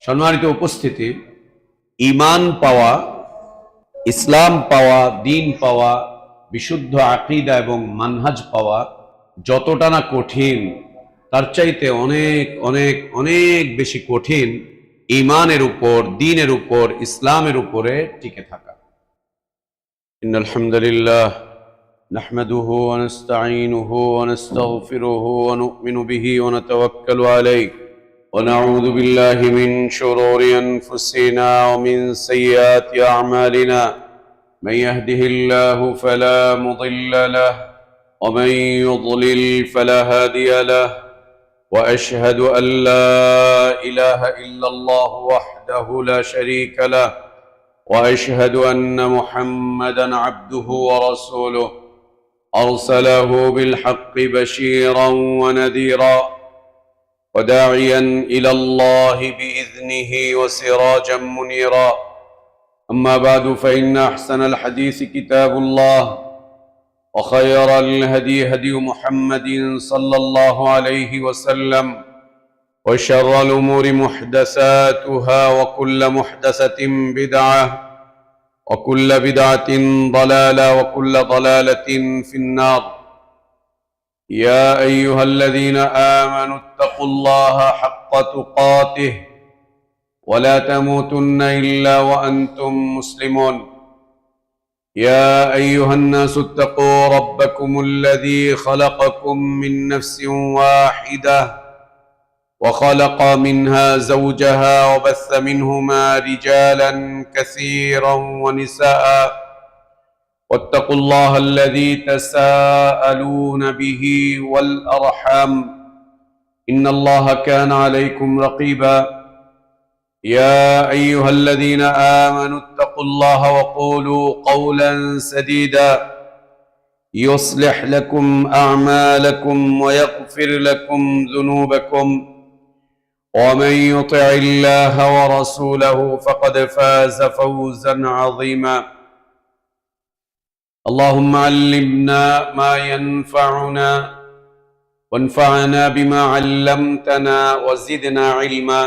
সম্মানিত উপস্থিতি, ঈমান পাওয়া, ইসলাম পাওয়া, দ্বীন পাওয়া, বিশুদ্ধ আকীদা এবং মানহাজ পাওয়া যতটা না কঠিন, তার চাইতে অনেক অনেক অনেক বেশি কঠিন ঈমানের উপর, দ্বীনের উপর, ইসলামের উপরে টিকে থাকা। ইন্নাল হামদুলিল্লাহ নাহমাদুহু ওয়া নাস্তাঈনুহু ওয়া নাস্তাগফিরুহু ওয়া নু'মিনু বিহি ওয়া নাতাওয়াক্কালু আলাইহি ونعوذ بالله من شرور أنفسنا ومن سيئات أعمالنا. من يهده الله فلا مضل له ومن يضلل فلا هادي له، وأشهد أن لا إله إلا الله وحده لا شريك له، وأشهد أن محمدا عبده ورسوله أرسله بالحق بشيرا ونذيرا وداعيا إلى الله بإذنه وسراجا منيرا. أما بعد، فإن أحسن الحديث كتاب الله، وخير الهدي هدي محمد صلى الله عليه وسلم، وشر الأمور محدثاتها، وكل محدثة بدعة، وكل بدعة ضلالة، وكل ضلالة في النار. يا أيها الذين آمنوا اتقوا الله حق تقاته ولا تموتن إلا وأنتم مسلمون. يا أيها الناس اتقوا ربكم الذي خلقكم من نفس واحدة وخلق منها زوجها وبث منهما رجالا كثيرا ونساء، واتقوا الله الذي تساءلون به والأرحام إن الله كان عليكم رقيبا. يا أيها الذين آمنوا اتقوا الله وقولوا قولا سديدا يصلح لكم أعمالكم ويغفر لكم ذنوبكم، ومن يطع الله ورسوله فقد فاز فوزا عظيما. اللهم علمنا ما ينفعنا وانفعنا بما علمتنا وزدنا علما.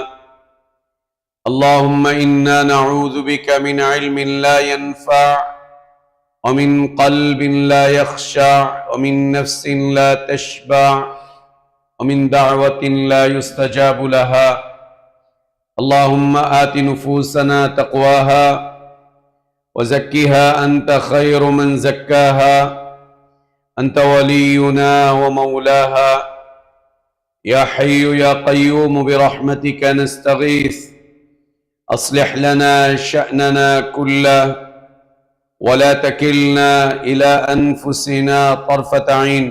اللهم إنا نعوذ بك من علم لا ينفع، ومن قلب لا يخشع، ومن نفس لا تشبع، ومن دعوة لا يستجاب لها. اللهم آت نفوسنا تقواها وزكها أنت خير من زكاها، أنت ولينا ومولاها. يا حي يا قيوم برحمتك نستغيث، أصلح لنا شأننا كله ولا تكلنا إلى أنفسنا طرفة عين.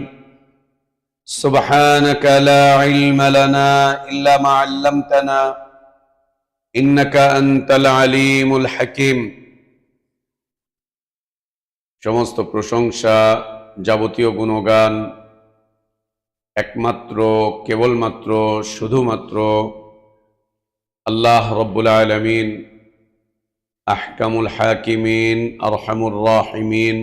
سبحانك لا علم لنا إلا ما علمتنا إنك أنت العليم الحكيم. সমস্ত প্রশংসা, যাবতীয় গুণগান একমাত্র, কেবলমাত্র, শুধুমাত্র আল্লাহ রব্বুল আলামিন, আহকামুল হাকিমিন, আরহামুর রাহিমিন,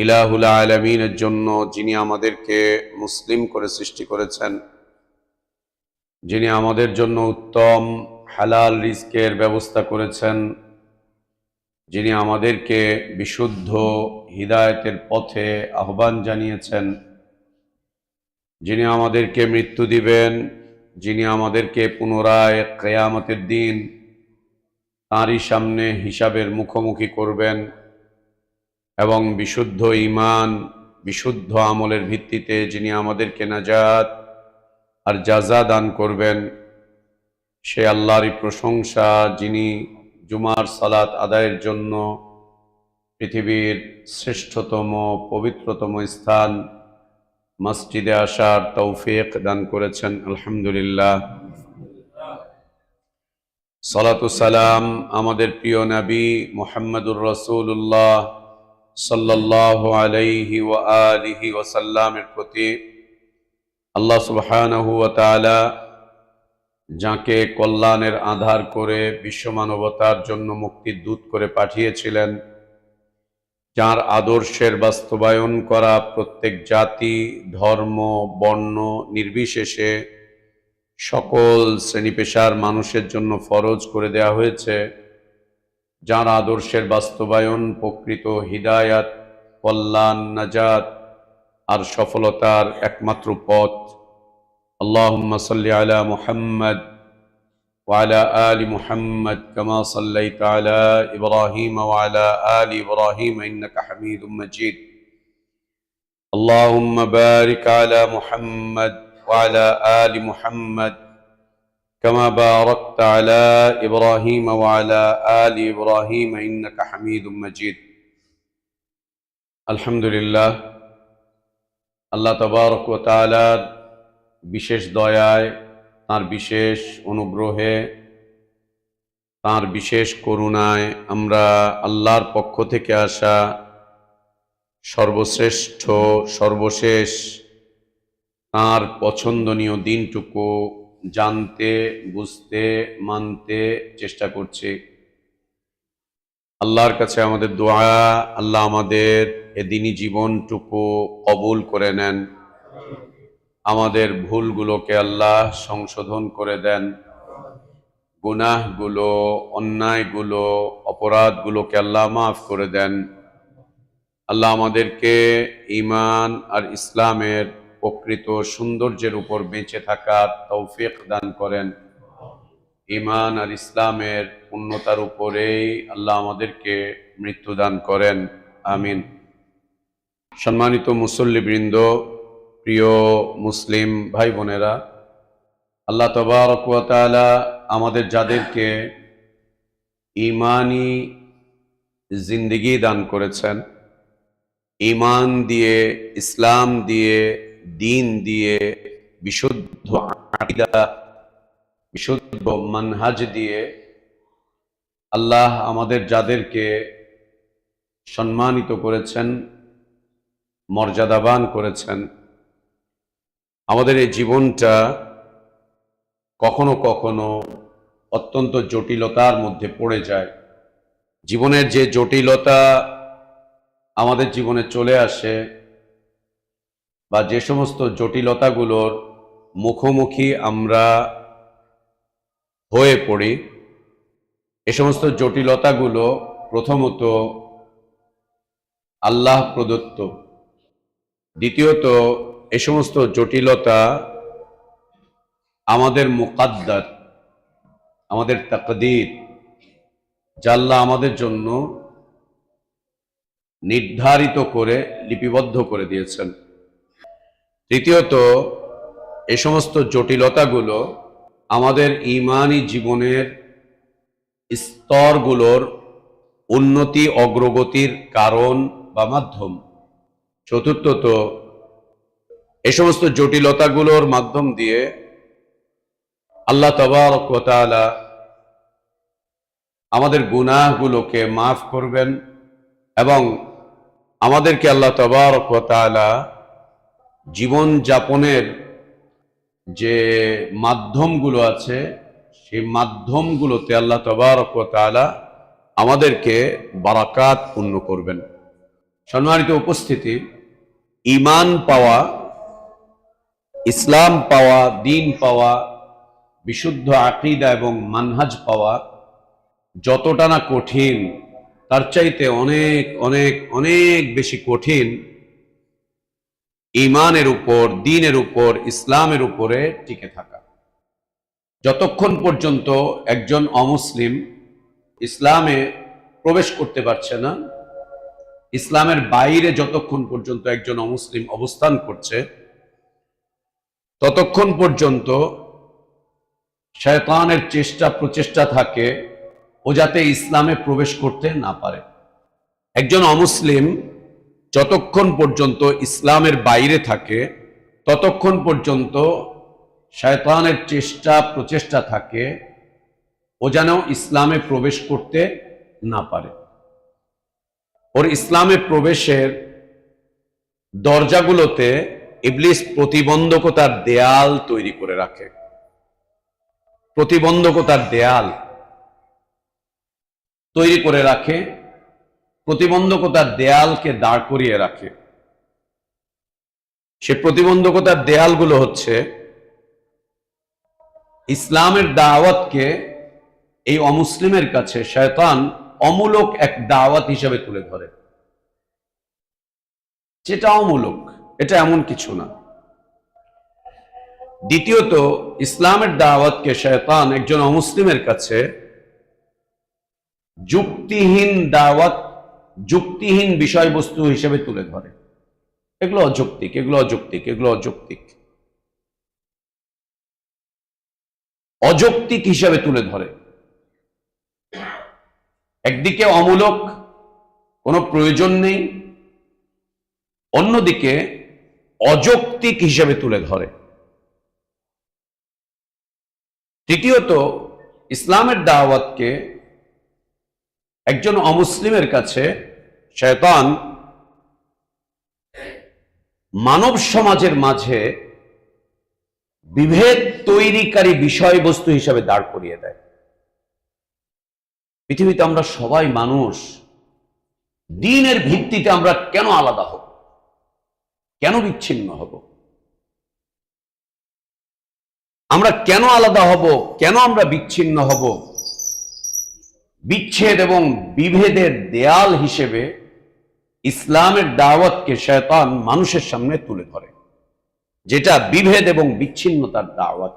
ইলাহুল আলামিনের জন্য, যিনি আমাদেরকে মুসলিম করে সৃষ্টি করেছেন, যিনি আমাদের জন্য উত্তম হালাল রিজকের ব্যবস্থা করেছেন, যিনি আমাদেরকে বিশুদ্ধ হিদায়াতের পথে আহ্বান জানিয়েছেন, যিনি আমাদেরকে মৃত্যু দিবেন, যিনি আমাদেরকে পুনরায় কিয়ামতের দিন তাঁরই সামনে হিসাবের মুখোমুখি করবেন এবং বিশুদ্ধ ঈমান, বিশুদ্ধ আমলের ভিত্তিতে যিনি আমাদেরকে নাজাত আর জাযা দান করবেন, সে আল্লাহরই প্রশংসা, যিনি জুমার সালাত আদায়ের জন্য পৃথিবীর শ্রেষ্ঠতম, পবিত্রতম স্থান মসজিদে আসার তৌফিক দান করেছেন। আলহামদুলিল্লাহ। সালাতু সালাম আমাদের প্রিয় নবী মুহাম্মদুর রাসূলুল্লাহ সাল্লাল্লাহু আলাইহি ওয়া আলিহি ওয়াসাল্লামের প্রতি। আল্লাহ সুবহানাহু ওয়া তাআলা যাকে কল্যাণের আধার করে বিশ্ব মানবতার জন্য মুক্তির দূত করে পাঠিয়েছিলেন, যার আদর্শের বাস্তবায়ন করা প্রত্যেক জাতি, ধর্ম, বর্ণ নির্বিশেষে সকল শ্রেণী পেশার মানুষের জন্য ফরজ করে দেয়া হয়েছে, যার আদর্শের বাস্তবায়ন প্রকৃত হিদায়াত, কল্যাণ, নাজাত আর সফলতার একমাত্র পথ। আল্লাহুম্মা সাল্লি আলা মুহাম্মদ ওয়া আলা আলি মুহাম্মদ কামা সাল্লাইতা আলা ইব্রাহিম ওয়া আলা আলি ইব্রাহিম ইন্নাকা হামিদুম মাজিদ। আল্লাহুম্মা বারিক আলা মুহাম্মদ ওয়া আলা আলি মুহাম্মদ كما باركت على إبراهيم وعلى آل إبراهيم إنك حميد مجيد। আলহামদুলিল্লাহ, আল্লাহ তাবারক ওয়া তাআলার বিশেষ দয়ায়, তাঁর বিশেষ অনুগ্রহে, তাঁর বিশেষ করুণায় আমরা আল্লাহর পক্ষ থেকে আসা সর্বশ্রেষ্ঠ, সর্বশেষ তাঁর পছন্দনীয় দিনটুকু জানতে, বুঝতে, মানতে চেষ্টা করছি। আল্লাহর কাছে আমাদের দোয়া, আল্লাহ আমাদের এদিনই জীবনটুকু কবুল করে নেন, আমাদের ভুলগুলোকে আল্লাহ সংশোধন করে দেন, গুনাহগুলো, অন্যায়গুলো, অপরাধগুলোকে আল্লাহ মাফ করে দেন। আল্লাহ আমাদেরকে ঈমান আর ইসলামের প্রকৃত সৌন্দর্যের উপর বেঁচে থাকার তৌফিক দান করেন। ঈমান আর ইসলামের পূর্ণতার উপরেই আল্লাহ আমাদেরকে মৃত্যু দান করেন, আমিন। সম্মানিত মুসল্লিবৃন্দ, প্রিয় মুসলিম ভাই বোনেরা, আল্লাহ তাবারক ওয়া তাআলা আমাদের যাদেরকে ঈমানি জিন্দেগি দান করেছেন, ঈমান দিয়ে, ইসলাম দিয়ে, দিন দিয়ে, বিশুদ্ধ আকীদা, বিশুদ্ধ মানহাজ দিয়ে আল্লাহ আমাদের যাদেরকে সম্মানিত করেছেন, মর্যাদাবান করেছেন, আমাদের এই জীবনটা কখনো কখনো অত্যন্ত জটিলতার মধ্যে পড়ে যায়। জীবনের যে জটিলতা আমাদের জীবনে চলে আসে, বা যে সমস্ত জটিলতাগুলোর মুখোমুখি আমরা হয়ে পড়ি, এ সমস্ত জটিলতাগুলো প্রথমত আল্লাহ প্রদত্ত, দ্বিতীয়ত এ সমস্ত জটিলতা আমাদের মুকাদ্দার, আমাদের তাকদীর, যা আল্লাহ আমাদের জন্য নির্ধারিত করে লিপিবদ্ধ করে দিয়েছেন। তৃতীয়ত এ সমস্ত জটিলতাগুলো আমাদের ঈমানি জীবনের স্তরগুলোর উন্নতি, অগ্রগতির কারণ বা মাধ্যম। চতুর্থত এ সমস্ত জটিলতাগুলোর মাধ্যম দিয়ে আল্লাহ তাবারক ওয়া তাআলা আমাদের গুনাহগুলোকে মাফ করবেন এবং আমাদেরকে আল্লাহ তাবারক ওয়া তাআলা জীবন যাপনের যে মাধ্যমগুলো আছে, সেই মাধ্যমগুলোতে আল্লাহ তাবারক ওয়া তাআলা আমাদেরকে বারাকাত পূর্ণ করবেন। সম্মানিত উপস্থিতি, ঈমান পাওয়া, ইসলাম পাওয়া, দিন পাওয়া, বিশুদ্ধ আকীদা এবং মানহাজ পাওয়া যতটা না কঠিন, তার চাইতে অনেক অনেক অনেক বেশি কঠিন ঈমানের উপর, দ্বীনের উপর, ইসলামের উপরে টিকে থাকা। যতক্ষণ পর্যন্ত একজন অমুসলিম ইসলামে প্রবেশ করতে পারছে না, ইসলামের বাইরে যতক্ষণ পর্যন্ত একজন অমুসলিম অবস্থান করছে, ততক্ষণ পর্যন্ত শয়তানের চেষ্টা প্রচেষ্টা থাকে ও যাতে ইসলামে প্রবেশ করতে না পারে। একজন অমুসলিম যতক্ষণ পর্যন্ত ইসলামের বাইরে থাকে, ততক্ষণ পর্যন্ত শয়তানের চেষ্টা প্রচেষ্টা থাকে ও যেন ইসলামে প্রবেশ করতে না পারে। ওর ইসলামে প্রবেশের দরজাগুলোতে ইবলিস প্রতিবন্ধকতার দেয়াল তৈরি করে রাখে, প্রতিবন্ধকতার দেয়াল তৈরি করে রাখে, প্রতিবন্ধকতার দেয়ালকে দাঁড় করিয়ে রাখে। সে প্রতিবন্ধকতার দেয়ালগুলো হচ্ছে ইসলামের দাওয়াতকে এই অমুসলিমের কাছে শয়তান অমূলক এক দাওয়াত হিসেবে তুলে ধরে, যেটা অমূলক, এটা এমন কিছু না। দ্বিতীয়ত, ইসলামের দাওয়াতকে শয়তান একজন অমুসলিমের কাছে যুক্তিহীন দাওয়াত, যুক্তিহীন বিষয়বস্তু হিসেবে তুলে ধরে। এগুলো অযৌক্তিক, এগুলো অযৌক্তিক, এগুলো অযৌক্তিক, অযৌক্তিক হিসেবে তুলে ধরে। একদিকে অমূলক, কোনো প্রয়োজন নেই, অন্যদিকে অযৌক্তিক হিসেবে তুলে ধরে। তৃতীয়ত, ইসলামের দাওয়াতকে একজন অমুসলিমের কাছে শয়তান মানব সমাজের মাঝে বিভেদ তৈরিকারী বিষয়বস্তু হিসাবে দাঁড় করিয়ে দেয়। পৃথিবীতে আমরা সবাই মানুষ, দ্বীনের ভিত্তিতে আমরা কেন আলাদা হব, কেন বিচ্ছিন্ন হব? আমরা কেন আলাদা হব, কেন আমরা বিচ্ছিন্ন হব? বিচ্ছেদ এবং বিভেদের দেয়াল হিসেবে ইসলামের দাওয়াতকে শয়তান মানুষের সামনে তুলে ধরে, যেটা বিভেদ এবং বিচ্ছিন্নতার দাওয়াত।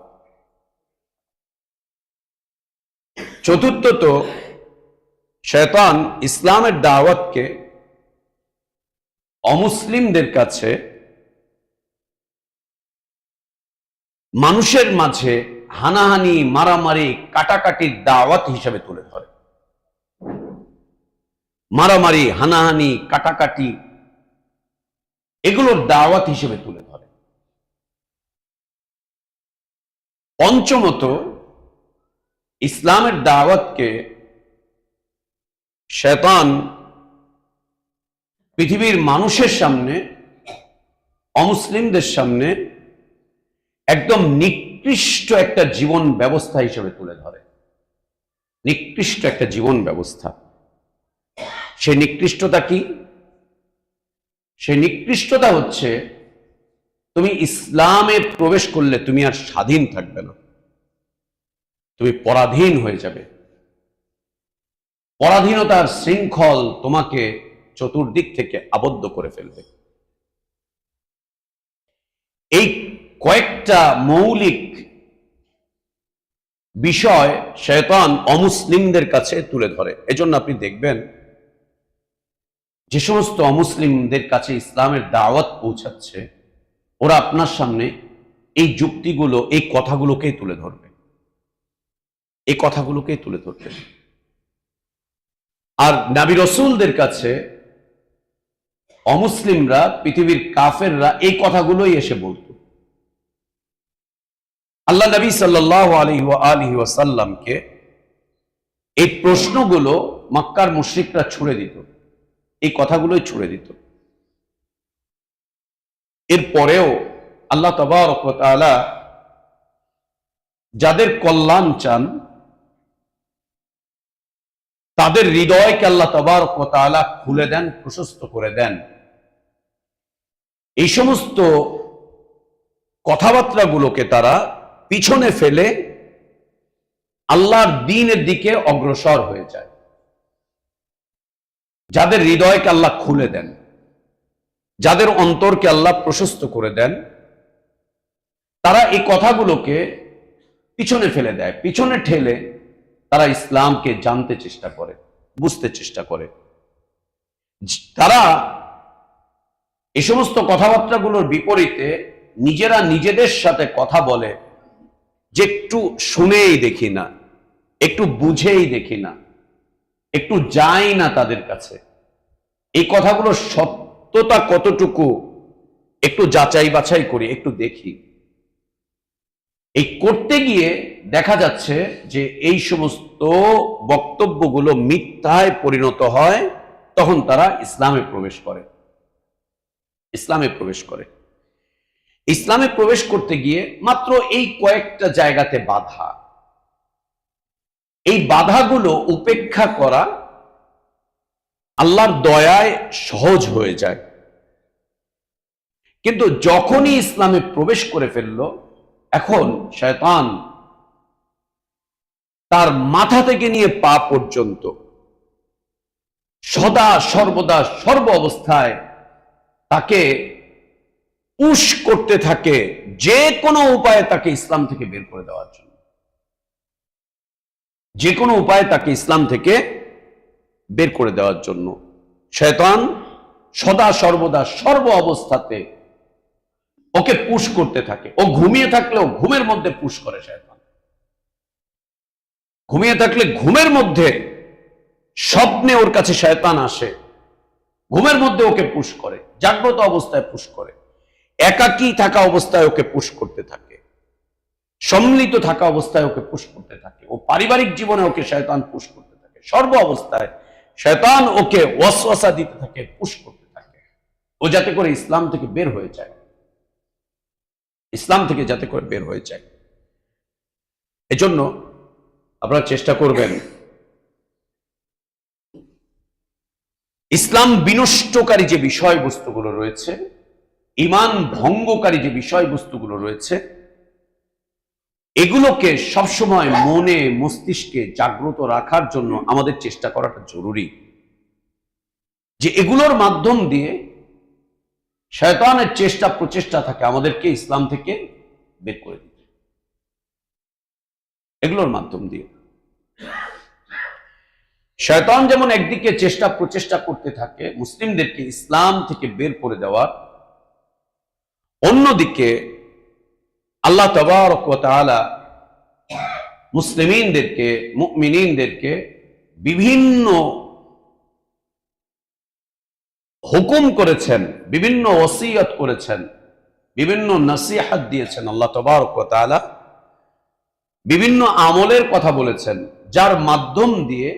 চতুর্থত, শয়তান ইসলামের দাওয়াতকে অমুসলিমদের কাছে মানুষের মাঝে হানাহানি, মারামারি, কাটাকাটির দাওয়াত হিসেবে তুলে ধরে। মারামারি, হানাহানি, কাটাকাটি, এগুলোর দাওয়াত হিসেবে তুলে ধরে। পঞ্চমত, ইসলামের দাওয়াতকে শয়তান পৃথিবীর মানুষের সামনে, অমুসলিমদের সামনে একদম নিকৃষ্ট একটা জীবন ব্যবস্থা হিসেবে তুলে ধরে। নিকৃষ্ট একটা জীবন ব্যবস্থা। সেই নিকৃষ্টতা কি? সেই নিকৃষ্টতা হচ্ছে, তুমি ইসলামে প্রবেশ করলে তুমি আর স্বাধীন থাকবে না, তুমি পরাধীন হয়ে যাবে। পরাধীনতার শৃঙ্খল তোমাকে চতুর্দিক থেকে আবদ্ধ করে ফেলবে। এই কয়েকটা মৌলিক বিষয় শয়তান অমুসলিমদের কাছে তুলে ধরে। এজন্য আপনি দেখবেন, যে সমস্ত অমুসলিমদের কাছে ইসলামের দাওয়াত পৌঁছাচ্ছে, ওরা আপনার সামনে এই যুক্তিগুলো, এই কথাগুলোকেই তুলে ধরবে, এই কথাগুলোকেই তুলে ধরবে। আর নবী রাসূলদের কাছে অমুসলিমরা, পৃথিবীর কাফেররা এই কথাগুলোই এসে বলতো। আল্লাহ নবী সাল্লাল্লাহু আলাইহি ওয়াসাল্লামকে এই প্রশ্নগুলো মক্কার মুশরিকরা ছুড়ে দিত, এই কথাগুলোই ছুড়ে দিত। এরপরেও আল্লাহ তাবারক ওয়া তাআলা যাদের কল্যাণ চান, তাদের হৃদয়কে আল্লাহ তাবারক ওয়া তাআলা খুলে দেন, প্রশস্ত করে দেন। এই সমস্ত কথাবার্তাগুলোকে তারা পিছনে ফেলে আল্লাহর দ্বীনের দিকে অগ্রসর হয়ে যায়। যাদের হৃদয়কে আল্লাহ খুলে দেন, যাদের অন্তরকে আল্লাহ প্রশস্ত করে দেন, তারা এই কথাগুলোকে পিছনে ফেলে দেয়, পিছনে ঠেলে তারা ইসলামকে জানতে চেষ্টা করে, বুঝতে চেষ্টা করে। তারা এই সমস্ত কথাবার্তাগুলোর বিপরীতে নিজেরা নিজেদের সাথে কথা বলে যে একটু শুনেই দেখি না, একটু বুঝেই দেখি না, একটু যাই না তাদের কাছে, এই কথাগুলোর সত্যতা কতটুকু একটু যাচাই বাছাই করি, একটু দেখি। এই করতে গিয়ে দেখা যাচ্ছে যে এই সমস্ত বক্তব্যগুলো মিথ্যায় পরিণত হয়, তখন তারা ইসলামে প্রবেশ করে। ইসলামে প্রবেশ করে। ইসলামে প্রবেশ করতে গিয়ে মাত্র এই কয়েকটা জায়গাতে বাধা, এই বাধাগুলো উপেক্ষা করা আল্লাহর দয়ায় সহজ হয়ে যায়। কিন্তু যখনই ইসলামে প্রবেশ করে ফেলল, এখন শয়তান তার মাথা থেকে নিয়ে পা পর্যন্ত সদা সর্বদা সর্ব অবস্থায় তাকে পুশ করতে থাকে যে কোনো উপায়ে তাকে ইসলাম থেকে বের করে দেওয়ার জন্য, যে কোনো উপায়ে তাকে ইসলাম থেকে বের করে দেওয়ার জন্য শয়তান সদা সর্বদা সর্ব অবস্থাতে ওকে পুশ করতে থাকে। ও ঘুমিয়ে থাকলেও ঘুমের মধ্যে পুশ করে শয়তান, ঘুমিয়ে থাকলে ঘুমের মধ্যে স্বপ্নে ওর কাছে শয়তান আসে, ঘুমের মধ্যে ওকে পুশ করে, জাগ্রত অবস্থায় পুশ করে, একাকী থাকা অবস্থায় ওকে পুশ করতে থাকে, সম্মিলিত থাকা অবস্থায় ওকে পুশ করতে থাকে, ও পারিবারিক জীবনে ওকে শয়তান পুশ করতে থাকে, সর্ব অবস্থায় শয়তান ওকে ওয়াসওয়াসা দিতে থাকে, পুশ করতে থাকে, ও যাতে করে ইসলাম থেকে বের হয়ে যায়, ইসলাম থেকে যাতে করে বের হয়ে যায়। এজন্য আপনারা চেষ্টা করবেন ইসলাম বিনষ্টকারী যে বিষয়বস্তুগুলো রয়েছে, ঈমান ভঙ্গকারী যে বিষয়বস্তুগুলো রয়েছে, এগুলোকে সবসময় মনে মস্তিষ্কে জাগ্রত রাখার জন্য আমাদের চেষ্টা করাটা জরুরি, যে এগুলোর মাধ্যম দিয়ে শয়তানের চেষ্টা প্রচেষ্টা থাকে আমাদেরকে ইসলাম থেকে বের করে দিতে, এগুলোর মাধ্যম দিয়ে শয়তান যেমন একদিকে চেষ্টা প্রচেষ্টা করতে থাকে মুসলিমদেরকে ইসলাম থেকে বের করে দেওয়ার, অন্যদিকে আল্লাহ তাবারক ওয়া তাআলা মুসলিমিনদেরকে মুমিনিনদেরকে বিভিন্ন হুকুম করেছেন, বিভিন্ন ওসিয়ত করেছেন, বিভিন্ন নসিহত দিয়েছেন। আল্লাহ তাবারক ওয়া তাআলা বিভিন্ন আমলের কথা বলেছেন যার মাধ্যম দিয়ে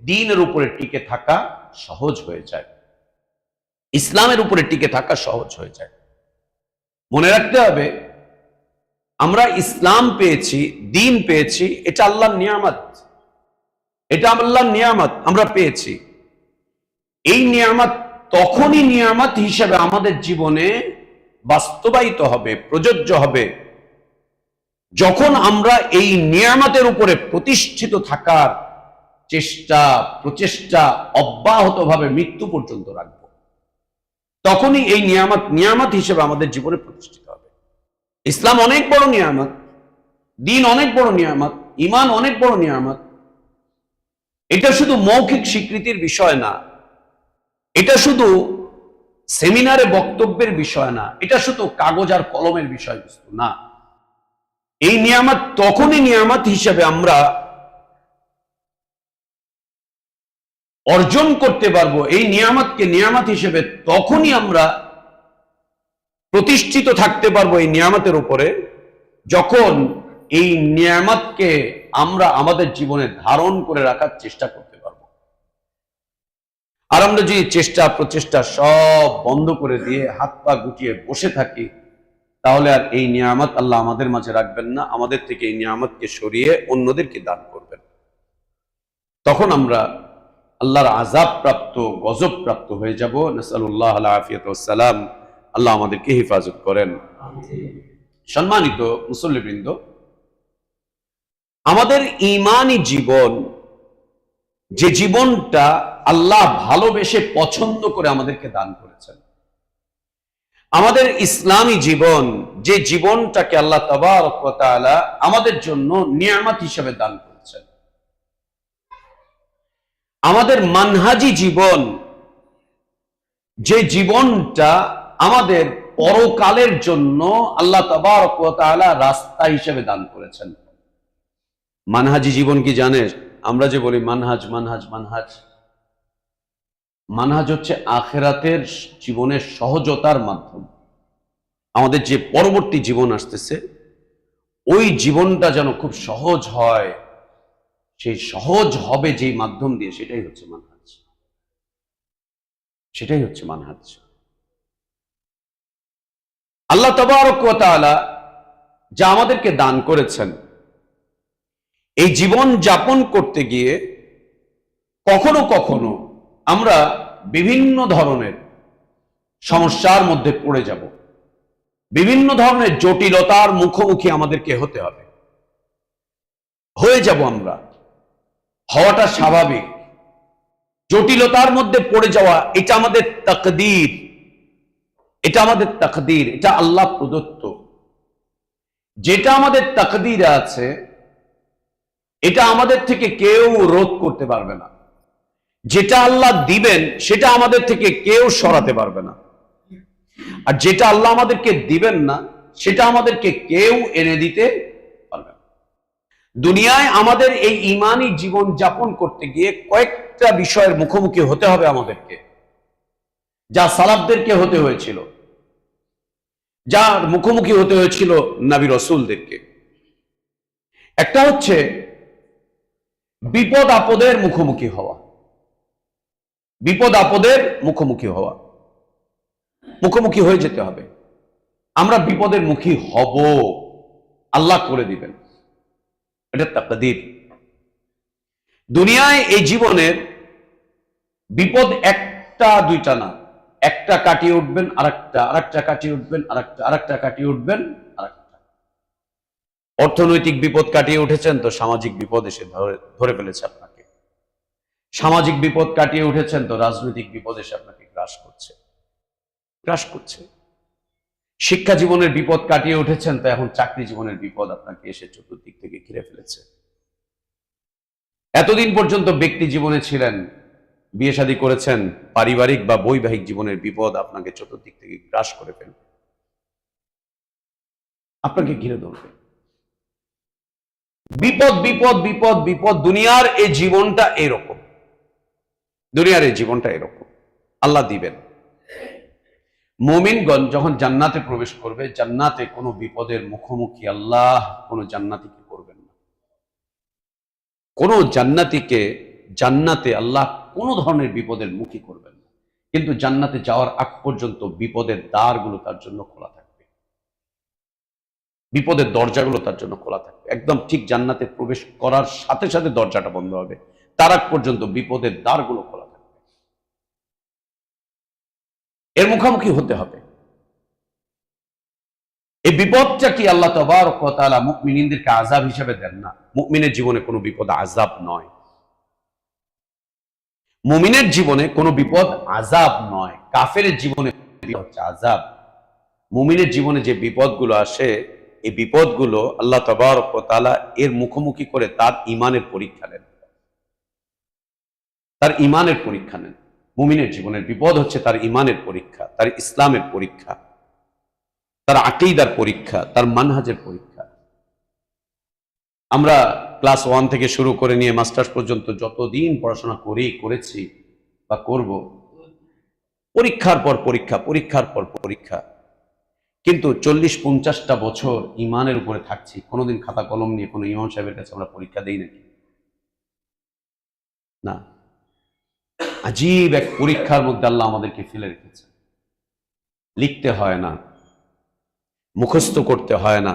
দ্বীনের উপরে টিকে থাকা সহজ হয়ে যায়, ইসলামের উপরে টিকে থাকা সহজ হয়ে যায়। মনে রাখতে হবে আমরা ইসলাম পেয়েছি, দ্বীন পেয়েছি, এটা আল্লাহর নিয়ামত, এটা আল্লাহর নিয়ামত আমরা পেয়েছি। এই নিয়ামত তখনই নিয়ামত হিসেবে আমাদের জীবনে বাস্তবায়িত হবে, প্রযোজ্য হবে, যখন আমরা এই নিয়ামতের উপরে প্রতিষ্ঠিত থাকার চেষ্টা প্রচেষ্টা অব্যাহতভাবে মৃত্যু পর্যন্ত রাখব, তখনই এই নিয়ামত হিসেবে আমাদের জীবনে প্রতিষ্ঠিত হবে। ইসলাম অনেক বড় নিয়ামত, দ্বীন অনেক বড় নিয়ামত, ঈমান অনেক বড় নিয়ামত। এটা শুধু মৌখিক স্বীকৃতির বিষয় না, এটা শুধু সেমিনারে বক্তব্যের বিষয় না, এটা শুধু কাগজ আর কলমের বিষয়বস্তু না। এই নিয়ামত তখনই নিয়ামত হিসেবে আমরা অর্জন করতে পারবো, এই নিয়ামতকে নিয়ামত হিসেবে তখনই আমরা প্রতিষ্ঠিত থাকতে পারবো এই নিয়ামতের উপরে, যখন এই নিয়ামতকে আমরা আমাদের জীবনে ধারণ করে রাখার চেষ্টা করতে পারবো। আর আমরা যদি চেষ্টা প্রচেষ্টা সব বন্ধ করে দিয়ে হাত পা গুটিয়ে বসে থাকি, তাহলে আর এই নিয়ামত আল্লাহ আমাদের মাঝে রাখবেন না, আমাদের থেকে এই নিয়ামতকে সরিয়ে অন্যদেরকে দান করবেন। তখন আমরা আল্লাহর আযাব প্রাপ্ত, গজব প্রাপ্ত হয়ে যাব। নাসালুল্লাহ আল আফিয়াত ওয়াস সালাম। আল্লাহ আমাদেরকে হেফাজত করেন। সম্মানিত মুসল্লিবৃন্দ, আমাদের ঈমানি জীবন, যে জীবনটা আল্লাহ ভালোবেসে পছন্দ করে আমাদেরকে দান করেছেন, আমাদের ইসলামী জীবন, যে জীবনটাকে আল্লাহ তাবারক ওয়া তাআলা আমাদের জন্য নিয়ামত হিসেবে দান করেছেন, আমাদের মানহাজি জীবন, যে জীবনটা আমাদের পরকালের জন্য আল্লাহ তাবারক ওয়া তাআলা রাস্তা হিসেবে দান করেছেন। মানহাজি জীবন কি জানেন? আমরা যে বলি মানহাজ মানহাজ মানহাজ, মানহাজ হচ্ছে আখিরাতের জীবনের সহজতার মাধ্যম। আমাদের যে পরবর্তী জীবন আসতেছে, ওই জীবনটা যেন খুব সহজ হয়, সেই সহজ হবে যেই মাধ্যম দিয়ে, সেটাই হচ্ছে মানহাজ, সেটাই হচ্ছে মানহাজ। আল্লাহ তাবারক ওয়া তাআলা যা আমাদেরকে দান করেছেন, এই জীবন যাপন করতে গিয়ে কখনো কখনো আমরা বিভিন্ন ধরনের সমস্যার মধ্যে পড়ে যাব, বিভিন্ন ধরনের জটিলতার মুখোমুখি আমাদেরকে হতে হবে, হয়ে যাব আমরা। হওয়াটা স্বাভাবিক। জটিলতার মধ্যে পড়ে যাওয়া এটা আমাদের তাকদীর, এটা আমাদের তাকদীর, এটা আল্লাহ প্রদত্ত। যেটা আমাদের তাকদীরে আছে এটা আমাদের থেকে কেউ রোধ করতে পারবে না। যেটা আল্লাহ দিবেন সেটা আমাদের থেকে কেউ সরাতে পারবে না। আর যেটা আল্লাহ আমাদেরকে দিবেন না সেটা আমাদেরকে কেউ এনে দিতে পারবে না। দুনিয়ায় আমাদের এই ঈমানী জীবন যাপন করতে গিয়ে কয়েকটা বিষয়ের মুখোমুখি হতে হবে আমাদেরকে, যা সালাফদেরকে হতে হয়েছিল, যার মুখোমুখি হতে হয়েছিল নবী রাসূলদেরকে। একটা হচ্ছে বিপদ আপদের মুখোমুখি হওয়া। বিপদ আপদের মুখোমুখি হওয়া, মুখোমুখি হয়ে যেতে হবে। আমরা বিপদের মুখী হব, আল্লাহ করে দিবেন, এটা তাকদীর। দুনিয়ায় এই জীবনের বিপদ একটা দুইটা না, একটা কাটিয়ে উঠবেন আরেকটা, আরেকটা কাটিয়ে উঠবেন আরেকটা, আরেকটা কাটিয়ে উঠবেন আরেকটা। অর্থনৈতিক বিপদ কাটিয়ে উঠেছেন তো সামাজিক বিপদ এসে ধরে ফেলেছে আপনাকে। সামাজিক বিপদ কাটিয়ে উঠেছেন তো রাজনৈতিক বিপদ এসে আপনাকে গ্রাস করছে, গ্রাস করছে। শিক্ষা জীবনের বিপদ কাটিয়ে উঠেছেন তো এখন চাকরি জীবনের বিপদ আপনাকে এসে চতুর্দিক থেকে ঘিরে ফেলেছে। এতদিন পর্যন্ত ব্যক্তি জীবনে ছিলেন, বিয়ে শাদী করেছেন, পারিবারিক বা বৈবাহিক জীবনের বিপদ আপনাকে চতুর্দিক থেকে গ্রাস করে ফেলবে, আপনাকে ঘিরে ধরবে। বিপদ বিপদ বিপদ বিপদ। দুনিয়ার এই জীবনটা এরকম, দুনিয়ার এই জীবনটা এরকম। আল্লাহ দিবেন। মুমিনগণ যখন জান্নাতে প্রবেশ করবে, জান্নাতে কোনো বিপদের মুখোমুখি আল্লাহ কোনো জান্নাতীকে করবেন না। কোন জান্নাতীকে জান্নাতে আল্লাহ কোন ধরনের বিপদের মুখী করবেন না। কিন্তু জান্নাতে যাওয়ার আগ পর্যন্ত বিপদের দ্বারগুলো তার জন্য খোলা থাকবে, বিপদের দরজাগুলো তার জন্য খোলা থাকবে। একদম ঠিক জান্নাতে প্রবেশ করার সাথে সাথে দরজাটা বন্ধ হবে, তার আগ পর্যন্ত বিপদের দ্বারগুলো খোলা থাকবে। এর মুখোমুখি হতে হবে। এই বিপদটা কি আল্লাহ তাবারক ওয়া তাআলা মুমিনদেরকে আযাব হিসেবে দেন না। মুমিনের জীবনে কোনো বিপদ আযাব নয়, মুমিনের জীবনে কোনো বিপদ আযাব নয়। কাফেরের জীবনে হচ্ছে আযাব। মুমিনের জীবনে যে বিপদগুলো আসে, এই বিপদগুলো আল্লাহ তাবারক ওয়া তাআলা এর মুখোমুখি করে তার ঈমানের পরীক্ষা নেন, তার ঈমানের পরীক্ষা নেন। মুমিনের জীবনের বিপদ হচ্ছে তার ঈমানের পরীক্ষা, তার ইসলামের পরীক্ষা, তার আকীদার পরীক্ষা, তার মানহাজের পরীক্ষা। আমরা ক্লাস 1 থেকে শুরু করে নিয়ে মাস্টার্স পর্যন্ত যতদিন পড়াশোনা করেছি বা করব, পরীক্ষার পর পরীক্ষা, পরীক্ষার পর পরীক্ষা। কিন্তু 40-50টা বছর ইমানের উপরে থাকছি, কোনোদিন খাতা কলম নিয়ে কোনো ইমাম সাহেবের কাছে আমরা পরীক্ষা দেই নাকি? না। আজীব এক পরীক্ষার মধ্যে আল্লাহ আমাদেরকে ফেলে রেখেছে। লিখতে হয় না, মুখস্থ করতে হয় না,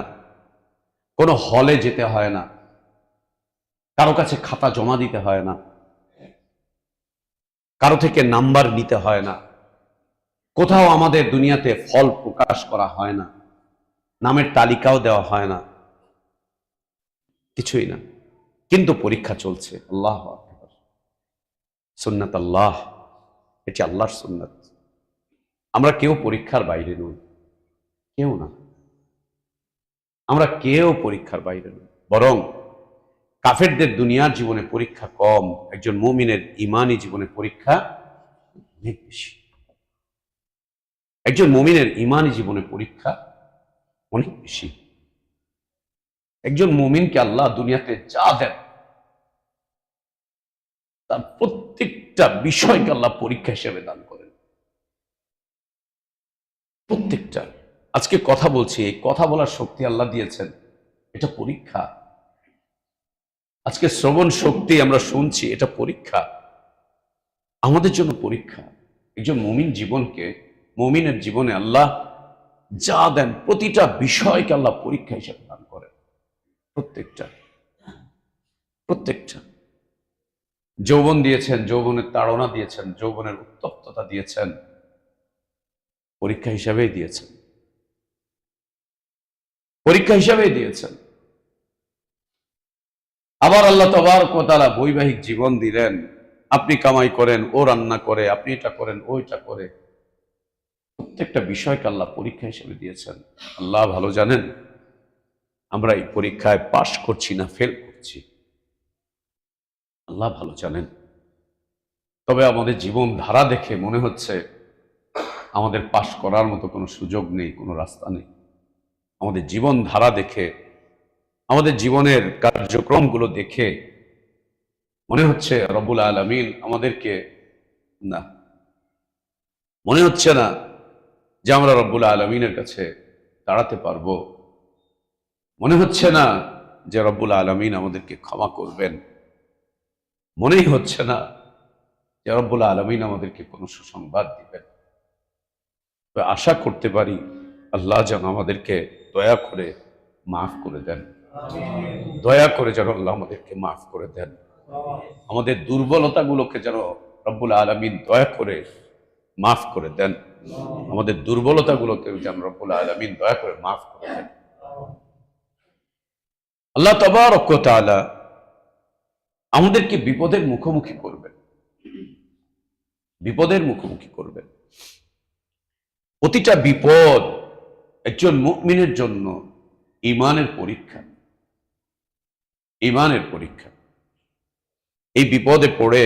কোনো হলে যেতে হয় না, কারো কাছে খাতা জমা দিতে হয় না, কারো থেকে নাম্বার নিতে হয় না, কোথাও আমাদের দুনিয়াতে ফল প্রকাশ করা হয় না, নামের তালিকাও দেওয়া হয় না, কিছুই না। কিন্তু পরীক্ষা চলছে। আল্লাহু আকবার, সুন্নাত আল্লাহ, এটি আল্লাহর সুন্নাত। আমরা কেউ পরীক্ষার বাইরে নই, কেউ না, আমরা কেউ পরীক্ষার বাইরে নই। বরং কাফেরদের দুনিয়ার জীবনে পরীক্ষা কম, একজন মুমিনের ঈমানী জীবনে পরীক্ষা অনেক বেশি। একজন মুমিনের ঈমানী জীবনে পরীক্ষা অনেক বেশি। একজন মুমিনকে আল্লাহ দুনিয়াতে যা দেন তার প্রত্যেকটা বিষয়কে আল্লাহ পরীক্ষা হিসেবে দান করেন, প্রত্যেকটা। আজকে কথা বলছি, এই কথা বলার শক্তি আল্লাহ দিয়েছেন, এটা পরীক্ষা। আজকে শ্রবণ শক্তি আমরা শুনছি, এটা পরীক্ষা, আমাদের জন্য পরীক্ষা। একজন মুমিন জীবনকে, মুমিনের জীবনে আল্লাহ যা দেন প্রতিটা বিষয়কে আল্লাহ পরীক্ষা হিসেবে দান করেন, প্রত্যেকটা, প্রত্যেকটা। যৌবন দিয়েছেন, যৌবনের তাড়না দিয়েছেন, যৌবনের উত্তপ্ততা দিয়েছেন, পরীক্ষা হিসাবেই দিয়েছেন, পরীক্ষা হিসাবেই দিয়েছেন। আবার আল্লাহ তাবারক ওয়া তাআলা বৈবাহিক জীবন দিলেন, আপনি কামাই করেন, ও রান্না করে, আপনি এটা করেন, ওইটা করে। প্রত্যেকটা বিষয়কে আল্লাহ পরীক্ষা হিসেবে দিয়েছেন। আল্লাহ ভালো জানেন আমরা এই পরীক্ষায় পাশ করছি না ফেল করছি, আল্লাহ ভালো জানেন। তবে আমাদের জীবন ধারা দেখে মনে হচ্ছে আমাদের পাশ করার মতো কোনো সুযোগ নেই, কোনো রাস্তা নেই। আমাদের জীবন ধারা দেখে, আমাদের জীবনের কার্যক্রমগুলো দেখে মনে হচ্ছে রব্বুল আলামিন আমাদেরকে, না, মনে হচ্ছে না যে আমরা রব্বুল আলামিনের কাছে দাঁড়াতে পারবো। মনে হচ্ছে না যে রব্বুল আলামিন আমাদেরকে ক্ষমা করবেন। মনেই হচ্ছে না যে রব্বুল আলামিন আমাদেরকে কোনো সুসংবাদ দিবেন। তবে আশা করতে পারি আল্লাহ যেন আমাদেরকে দয়া করে মাফ করে দেন, দয়া করে যেন আল্লাহ আমাদেরকে মাফ করে দেন। আমাদের দুর্বলতাগুলোকে যেন রব্বুল আলামিন দয়া করে মাফ করে দেন। আমাদের দুর্বলতাগুলোকে যেন রব্বুল আলামিন দয়া করে মাফ করে দেন। আল্লাহ তাবারক ওয়া তাআলা আমাদেরকে বিপদের মুখোমুখি করবেন, বিপদের মুখোমুখি করবেন। প্রতিটা বিপদ একজন মুমিনের জন্য ঈমানের পরীক্ষা, ঈমানের পরীক্ষা। এই বিপদে পড়ে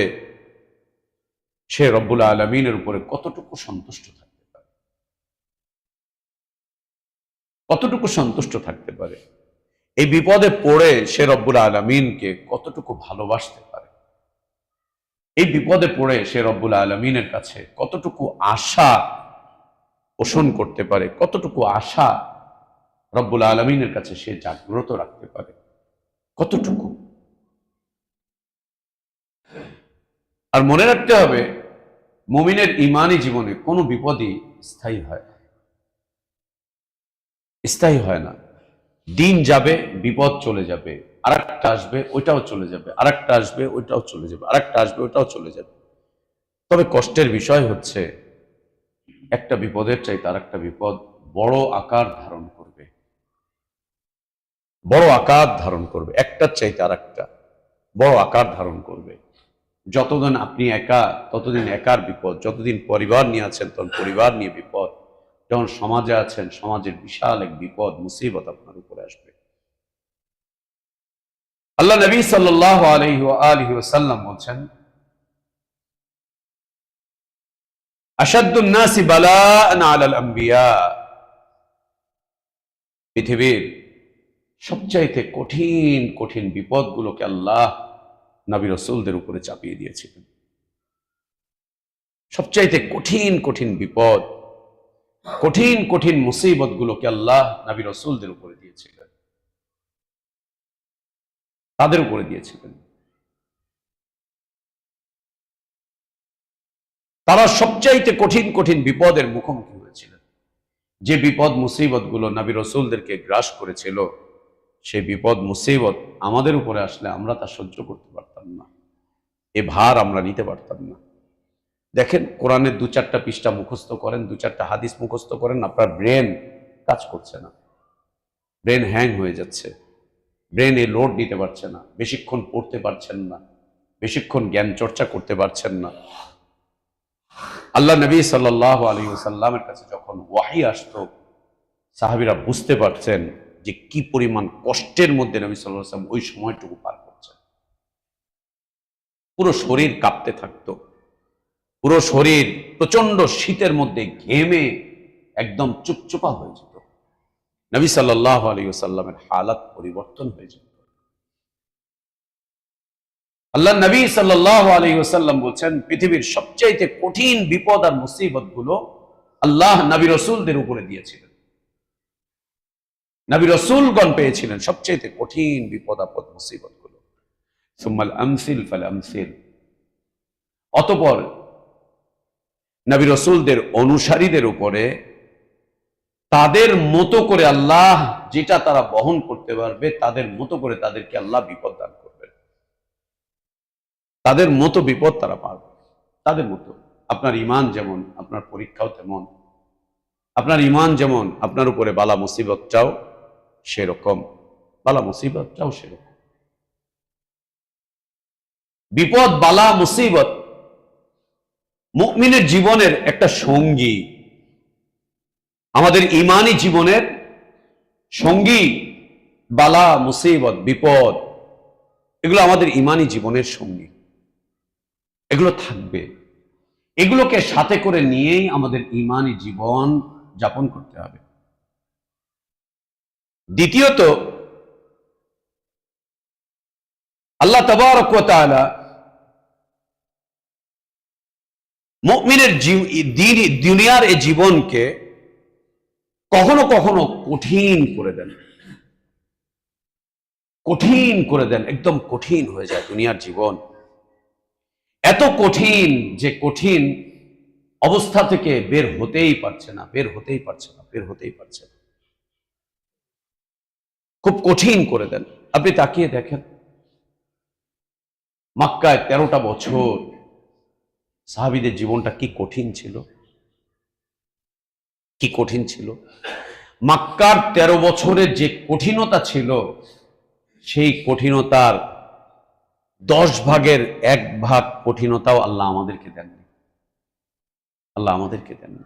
সে রব্বুল আলামিনের উপরে কতটুকু সন্তুষ্ট থাকতে পারে, কতটুকু সন্তুষ্ট থাকতে পারে। এই বিপদে পড়ে সে রব্বুল আলামিনকে কতটুকু ভালোবাসতে পারে। এই বিপদে পড়ে সে রব্বুল আলামিনের কাছে কতটুকু আশা পোষণ করতে পারে, কতটুকু আশা রব্বুল আলামিনের কাছে সে জাগ্রত রাখতে পারে, কতটুকু। আর মনে রাখতে হবে মুমিনের ঈমানী জীবনে কোনো বিপদই স্থায়ী হয় না, স্থায়ী হয় না। দিন যাবে, বিপদ চলে যাবে, আরেকটা আসবে, ওইটাও চলে যাবে, আরেকটা আসবে, ওইটাও চলে যাবে, আরেকটা আসবে, ওইটাও চলে যাবে। তবে কষ্টের বিষয় হচ্ছে একটা বিপদের চাইতে আরেকটা বিপদ বড় আকার ধারণ করবে, বড় আকার ধারণ করবে, একটার চাইতে আরেকটা বড় আকার ধারণ করবে। যতদিন আপনি একা ততদিন একার বিপদ, যতদিন পরিবার নিয়ে আছেন তখন পরিবার নিয়ে বিপদ, যখন সমাজে আছেন সমাজের বিশাল এক বিপদ মুসিবত আপনার উপরে আসবে। আল্লাহ নবী সাল্লাল্লাহু আলাইহি ওয়া আলিহি ওয়াসাল্লাম বলেন, আশাদ্দুন নাসি বালাআন আলাল আম্বিয়া, পৃথিবীর সবচাইতে কঠিন কঠিন বিপদগুলোকে আল্লাহ নবী রাসূলদের উপরে চাপিয়ে দিয়েছিলেন। সবচাইতে কঠিন কঠিন বিপদ, কঠিন কঠিন মুসিবতগুলোকে আল্লাহ নবী রাসূলদের উপরে দিয়েছিলেন, তাদের উপরে দিয়েছিলেন। তারা সবচাইতে কঠিন কঠিন বিপদের মুখোমুখি হয়েছিলেন। যে বিপদ মুসিবতগুলো নবী রাসূলদেরকে গ্রাস করেছিল, সেই বিপদ মুসিবত আমাদের উপরে আসলে আমরা তা সহ্য করতে পারতাম না, এ ভার আমরা নিতে পারতাম না। দেখেন, কোরআনের 2-4টা পৃষ্ঠা মুখস্থ করেন, 2-4টা হাদিস মুখস্থ করেন, আপনার ব্রেন কাজ করছে না, ব্রেন হ্যাং হয়ে যাচ্ছে, ব্রেন এ লোড নিতে পারছে না, বেশিক্ষণ পড়তে পারছেন না, বেশিক্ষণ জ্ঞান চর্চা করতে পারছেন না। আল্লাহ নবী সাল্লাল্লাহু আলাইহি ওয়াসাল্লামের কাছে যখন ওয়াহী আসতো, সাহাবীরা বুঝতে পারছেন যে কি পরিমাণ কষ্টের মধ্যে নবী সাল্লাল্লাহু আলাইহি ওয়াসাল্লাম ওই সময়টুকু পার করছেন। পুরো শরীর কাঁপতে থাকতো, পুরো শরীর প্রচন্ড শীতের মধ্যে ঘেমে একদম চুপচুপা হয়ে যেত। নবী সাল্লাল্লাহু আলাইহি ওয়াসাল্লামের হালাত পরিবর্তন হয়ে যেত। আল্লাহ নবী সাল্লাল্লাহু আলাইহি ওয়াসাল্লাম বলছেন, পৃথিবীর সবচাইতে কঠিন বিপদ আর মুসিবত গুলো আল্লাহ নবী রাসূলদের উপরে দিয়েছিলেন। নবী রাসূলগণ পেয়েছিলেন সবচাইতে কঠিন বিপদ আপদ মুসিবত গুলো। সুম্মাল আমসিল ফাল আমসিল, অতঃপর নবী রাসূলদের অনুসারীদের উপরে তাদের মতো করে আল্লাহ যেটা তারা বহন করতে পারবে, তাদের মতো করে তাদেরকে আল্লাহ বিপদ দান করবেন। তাদের মতো বিপদ তারা পারবে, তাদের মতো। আপনার ঈমান যেমন, আপনার পরীক্ষাও তেমন। আপনার ঈমান যেমন, আপনার উপরে বালা মুসিবতটাও সেরকম, বালা মুসিবতটাও সেরকম। বিপদ, বালা, মুসিবত মুমিনের জীবনের একটা সঙ্গী, আমাদের ঈমানি জীবনের সঙ্গী। বালা, মুসিবত, বিপদ, এগুলো আমাদের ঈমানি জীবনের সঙ্গী, এগুলো থাকবে। এগুলোকে সাথে করে নিয়েই আমাদের ঈমানি জীবন যাপন করতে হবে। দ্বিতীয়ত, আল্লাহ তাবারক ওয়া তাআলা মুমিনের দুনিয়ার এই জীবনকে কখনো কখনো কঠিন করে দেন, কঠিন করে দেন, একদম কঠিন হয়ে যায় দুনিয়ার জীবন। এত কঠিন যে কঠিন অবস্থা থেকে বের হতেই পারছে না, বের হতেই পারছে না, বের হতেই পারছে না, খুব কঠিন করে দেন। আপনি তাকিয়ে দেখেন, মক্কায় 13টা বছর সাহাবীদের জীবনটা কি কঠিন ছিল, কি কঠিন ছিল। মক্কার 13 বছরের যে কঠিনতা ছিল, সেই কঠিনতার 10 ভাগের 1 ভাগ কঠিনতাও আল্লাহ আমাদেরকে দেননি, আল্লাহ আমাদেরকে দেননি।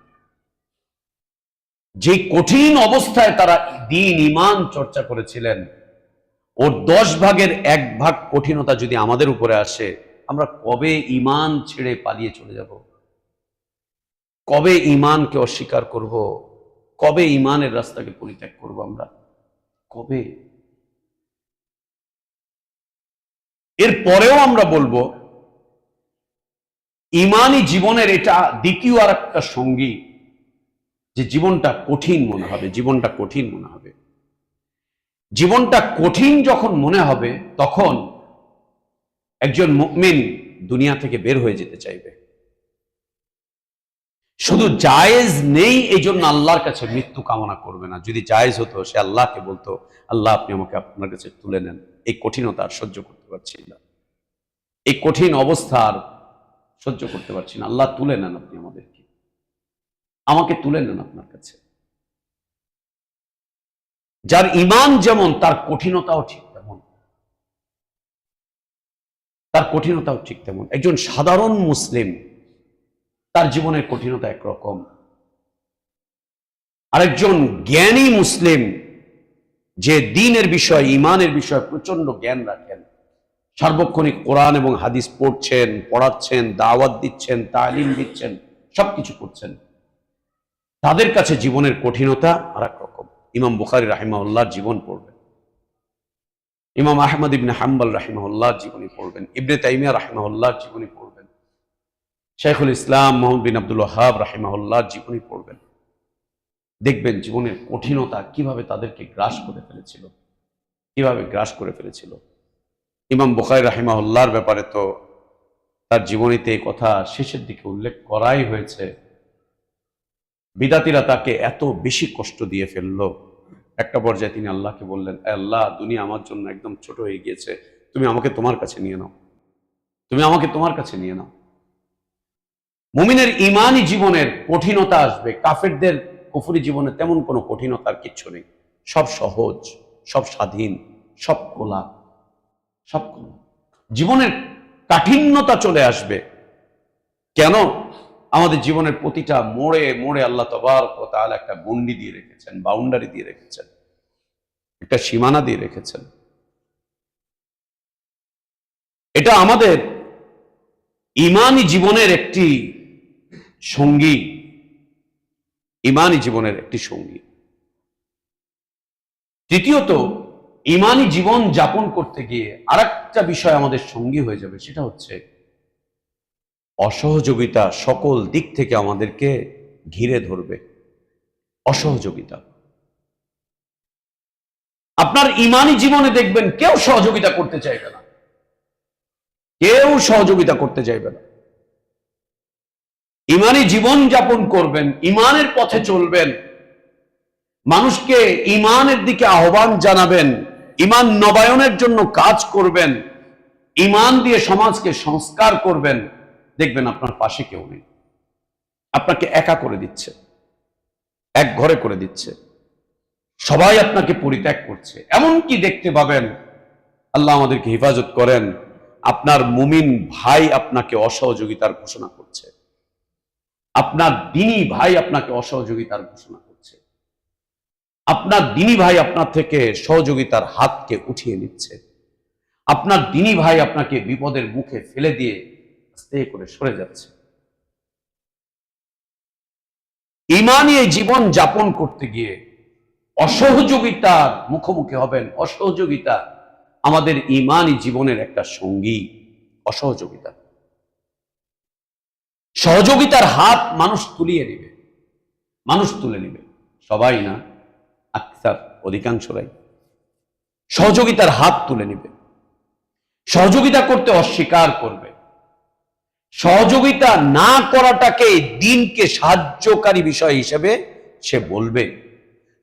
যে কঠিন অবস্থায় তারা দ্বীন ঈমান চর্চা করেছিলেন, ওর 10 ভাগের 1 ভাগ কঠিনতা যদি আমাদের উপরে আসে, আমরা কবে ঈমান ছেড়ে পালিয়ে চলে যাব? কবে ঈমানকে অস্বীকার করব? কবে ঈমানের রাস্তাকে পরিত্যাগ করব আমরা? কবে? এর পরেও আমরা বলবো, ঈমানি জীবনের এটা দ্বিতীয় আর একটা সঙ্গী, যে জীবনটা কঠিন মনে হবে, জীবনটা কঠিন মনে হবে। জীবনটা কঠিন যখন মনে হবে, তখন একজন মুমিন দুনিয়া থেকে বের হয়ে যেতে চাইবে। শুধু জায়েজ নেই এই জন্য আল্লাহর কাছে মৃত্যু কামনা করবে না। যদি জায়েজ হতো, সে আল্লাহকে বলতো, আল্লাহ আপনি আমাকে আপনার কাছে তুলে নেন, এই কঠিনতা আর সহ্য করতে পারছি না, এই কঠিন অবস্থা আর সহ্য করতে পারছি না, আল্লাহ তুলে নেন, আপনি আমাদেরকে, আমাকে তুলে নেন আপনার কাছে। যার ঈমান যেমন, তার কঠিনতাও ঠিক তেমন, তার কঠিনতাও ঠিক তেমন। একজন সাধারণ মুসলিম, তার জীবনের কঠিনতা একরকম। আরেকজন জ্ঞানী মুসলিম, যে দ্বীনের বিষয়, ঈমানের বিষয় প্রচন্ড জ্ঞান রাখেন, সার্বক্ষণিক কোরআন এবং হাদিস পড়ছেন, পড়াচ্ছেন, দাওয়াত দিচ্ছেন, তালিম দিচ্ছেন, সবকিছু করছেন, তাদের কাছে জীবনের কঠিনতা আর এক রকম। ইমাম বুখারী রাহিমাহুল্লাহর জীবন পড়বেন, ইমাম আহমদ ইবনে হাম্বল রাহিমাহুল্লাহর জীবনী পড়বেন, ইবনে তাইমিয়া রাহিমাহুল্লাহর জীবনী পড়বেন, শাইখুল ইসলাম মুহাম্মদ বিন আব্দুল ওয়াহাব রাহিমাহুল্লাহর জীবনী পড়বেন। দেখবেন জীবনের কঠিনতা কিভাবে তাদেরকে গ্রাস করে ফেলেছিল, কিভাবে গ্রাস করে ফেলেছিল। ইমাম বুখারী রাহিমাহুল্লাহর ব্যাপারে তো তার জীবনীতে এই কথা শেষের দিকে উল্লেখ করাই হয়েছে। বিদাতীরা তাকে এত বেশি কষ্ট দিয়ে ফেললো, একটা পর্যায়ে তিনি আল্লাহকে বললেন, আল্লাহ, দুনিয়া আমার জন্য একদম ছোট হয়ে গিয়েছে, তুমি আমাকে তোমার কাছে নিয়ে নাও, তুমি আমাকে তোমার কাছে নিয়ে নাও। মুমিনের ঈমানি জীবনের কঠিনতা আসবে, কাফেরদের কুফরি জীবনে তেমন কোনো কঠিনতার কিচ্ছু নেই, সব সহজ, সব স্বাধীন, সব খোলা, সব খোলা। জীবনের কাঠিন্যতা চলে আসবে কেন? আমাদের জীবনের প্রতিটা মোড়ে মোড়ে আল্লাহ তাবারক ওয়া তাআলা একটা গণ্ডি দিয়ে রেখেছেন, বাউন্ডারি দিয়ে রেখেছেন, একটা সীমানা দিয়ে রেখেছেন। এটা আমাদের ঈমানি জীবনের একটি সঙ্গী, ঈমানি জীবনের একটি সঙ্গী। তৃতীয়ত, ঈমানি জীবন যাপন করতে গিয়ে আরেকটা বিষয় আমাদের সঙ্গী হয়ে যাবে, সেটা হচ্ছে অসহযোগিতা। সকল দিক থেকে আমাদেরকে ঘিরে ধরবে অসহযোগিতা। আপনার ঈমানি জীবনে দেখবেন কেউ সহযোগিতা করতে চাইবে না, কেউ সহযোগিতা করতে চাইবে না। ঈমানি জীবন যাপন করবেন, ঈমানের পথে চলবেন, মানুষকে ঈমানের দিকে আহ্বান জানাবেন, ঈমান নবায়নের জন্য কাজ করবেন, ঈমান দিয়ে সমাজকে সংস্কার করবেন। দেখবেন আপনার পাশে কেউ নেই, আপনাকে একা করে দিচ্ছে, এক ঘরে করে দিচ্ছে, সবাই আপনাকে পরিত্যাগ করছে। এমনকি দেখতে পাবেন, আল্লাহ আমাদেরকে হেফাজত করেন, আপনার মুমিন ভাই আপনাকে অসহযোগিতার ঘোষণা করছে, আপনার দ্বীনি ভাই আপনাকে অসহযোগিতার ঘোষণা করছে, আপনার দ্বীনি ভাই আপনার থেকে সহযোগিতার হাতকে উঠিয়ে নিচ্ছে, আপনার দ্বীনি ভাই আপনাকে বিপদের মুখে ফেলে দিয়ে আস্তে করে সরে যাচ্ছে। ঈমানী এই জীবন যাপন করতে গিয়ে অসহযোগিতার মুখোমুখি হবেন। অসহযোগিতা আমাদের ঈমানী জীবনের একটা সঙ্গী। অসহযোগিতা, সহযোগিতার হাত মানুষ তুলিয়ে নেবে, মানুষ তুলে নেবে, সবাই না, আকসার অধিকাংশরাই সহযোগিতার হাত তুলে নেবে, সহযোগিতা করতে অস্বীকার করবে, সহযোগিতা না করাটাকে দ্বীনকে সাহায্যকারী বিষয় হিসেবে সে বলবে।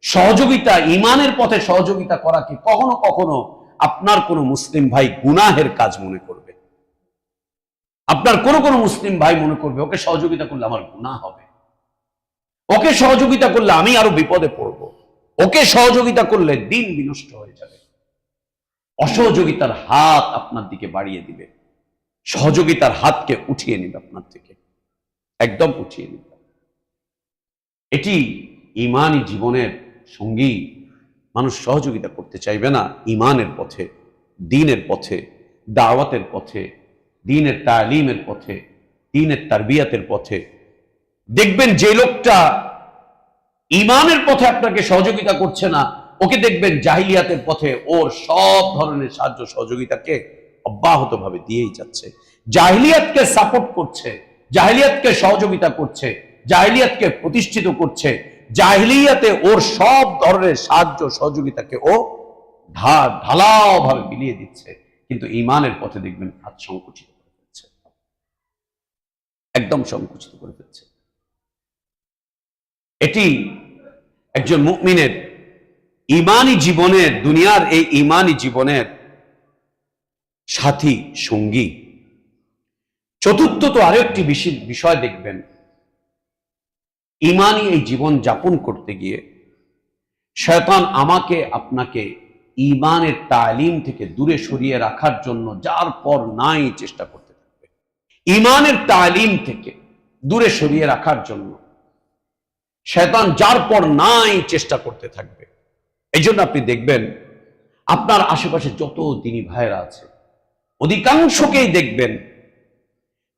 সহযোগিতা, ঈমানের পথে সহযোগিতা করাকে কখনো কখনো আপনার কোনো মুসলিম ভাই গুনাহের কাজ মনে করবে। আপনার কোনো মুসলিম ভাই মনে করবে ওকে সহযোগিতা করলে আমার গুনাহ হবে, ওকে সহযোগিতা করলে আমি আরো বিপদে পড়ব, ওকে সহযোগিতা করলে দ্বীন বিনষ্ট হয়ে যাবে। অসহযোগিতার হাত আপনার দিকে বাড়িয়ে দিবে, সহযোগিতার হাতকে উঠিয়ে নিবে আপনার থেকে, একদম উঠিয়ে নিবে। এটি ঈমানী জীবনের সঙ্গী। মানুষ সহযোগিতা করতে চাইবে না ঈমানের পথে, দ্বীনের পথে, দাওয়াতের পথে, দ্বীনের তালিমের পথে, দ্বীনের তারবিয়াতের পথে। দেখবেন যে লোকটা ঈমানের পথে আপনাকে সহযোগিতা করছে না, ওকে দেখবেন জাহিলিয়াতের পথে ওর সব ধরনের সাহায্য সহযোগিতাকে অব্যাহতভাবে দিয়েই যাচ্ছে, জাহিলিয়াতকে সাপোর্ট করছে, জাহিলিয়াতকে সহযোগিতা করছে, জাহিলিয়াতকে প্রতিষ্ঠিত করছে, জাহিলিয়াতে ওর সব ধরনের সাহায্য সহযোগিতাকে ও ঢালাও ভাবে বিলিয়ে দিচ্ছে। কিন্তু ঈমানের পথে দেখবেন হাত সংকুচিত করে ফেলছে, একদম সংকুচিত করে ফেলছে। এটি একজন মুমিনের ঈমানী জীবনের, দুনিয়ার এই ঈমানী জীবনের সাথী সঙ্গী। চতুর্থত আরেকটি বিষয় দেখবেন, ঈমানী এই জীবন যাপন করতে গিয়ে শয়তান আমাকে আপনাকে ঈমানের তালিম থেকে দূরে সরিয়ে রাখার জন্য যার পর নাই চেষ্টা করতে থাকবে। ঈমানের তালিম থেকে দূরে সরিয়ে রাখার জন্য শয়তান যার পর নাই চেষ্টা করতে থাকবে। এই জন্য আপনি দেখবেন আপনার আশেপাশে যত দ্বীনী ভাইয়েরা আছে অধিকাংশকেই দেখবেন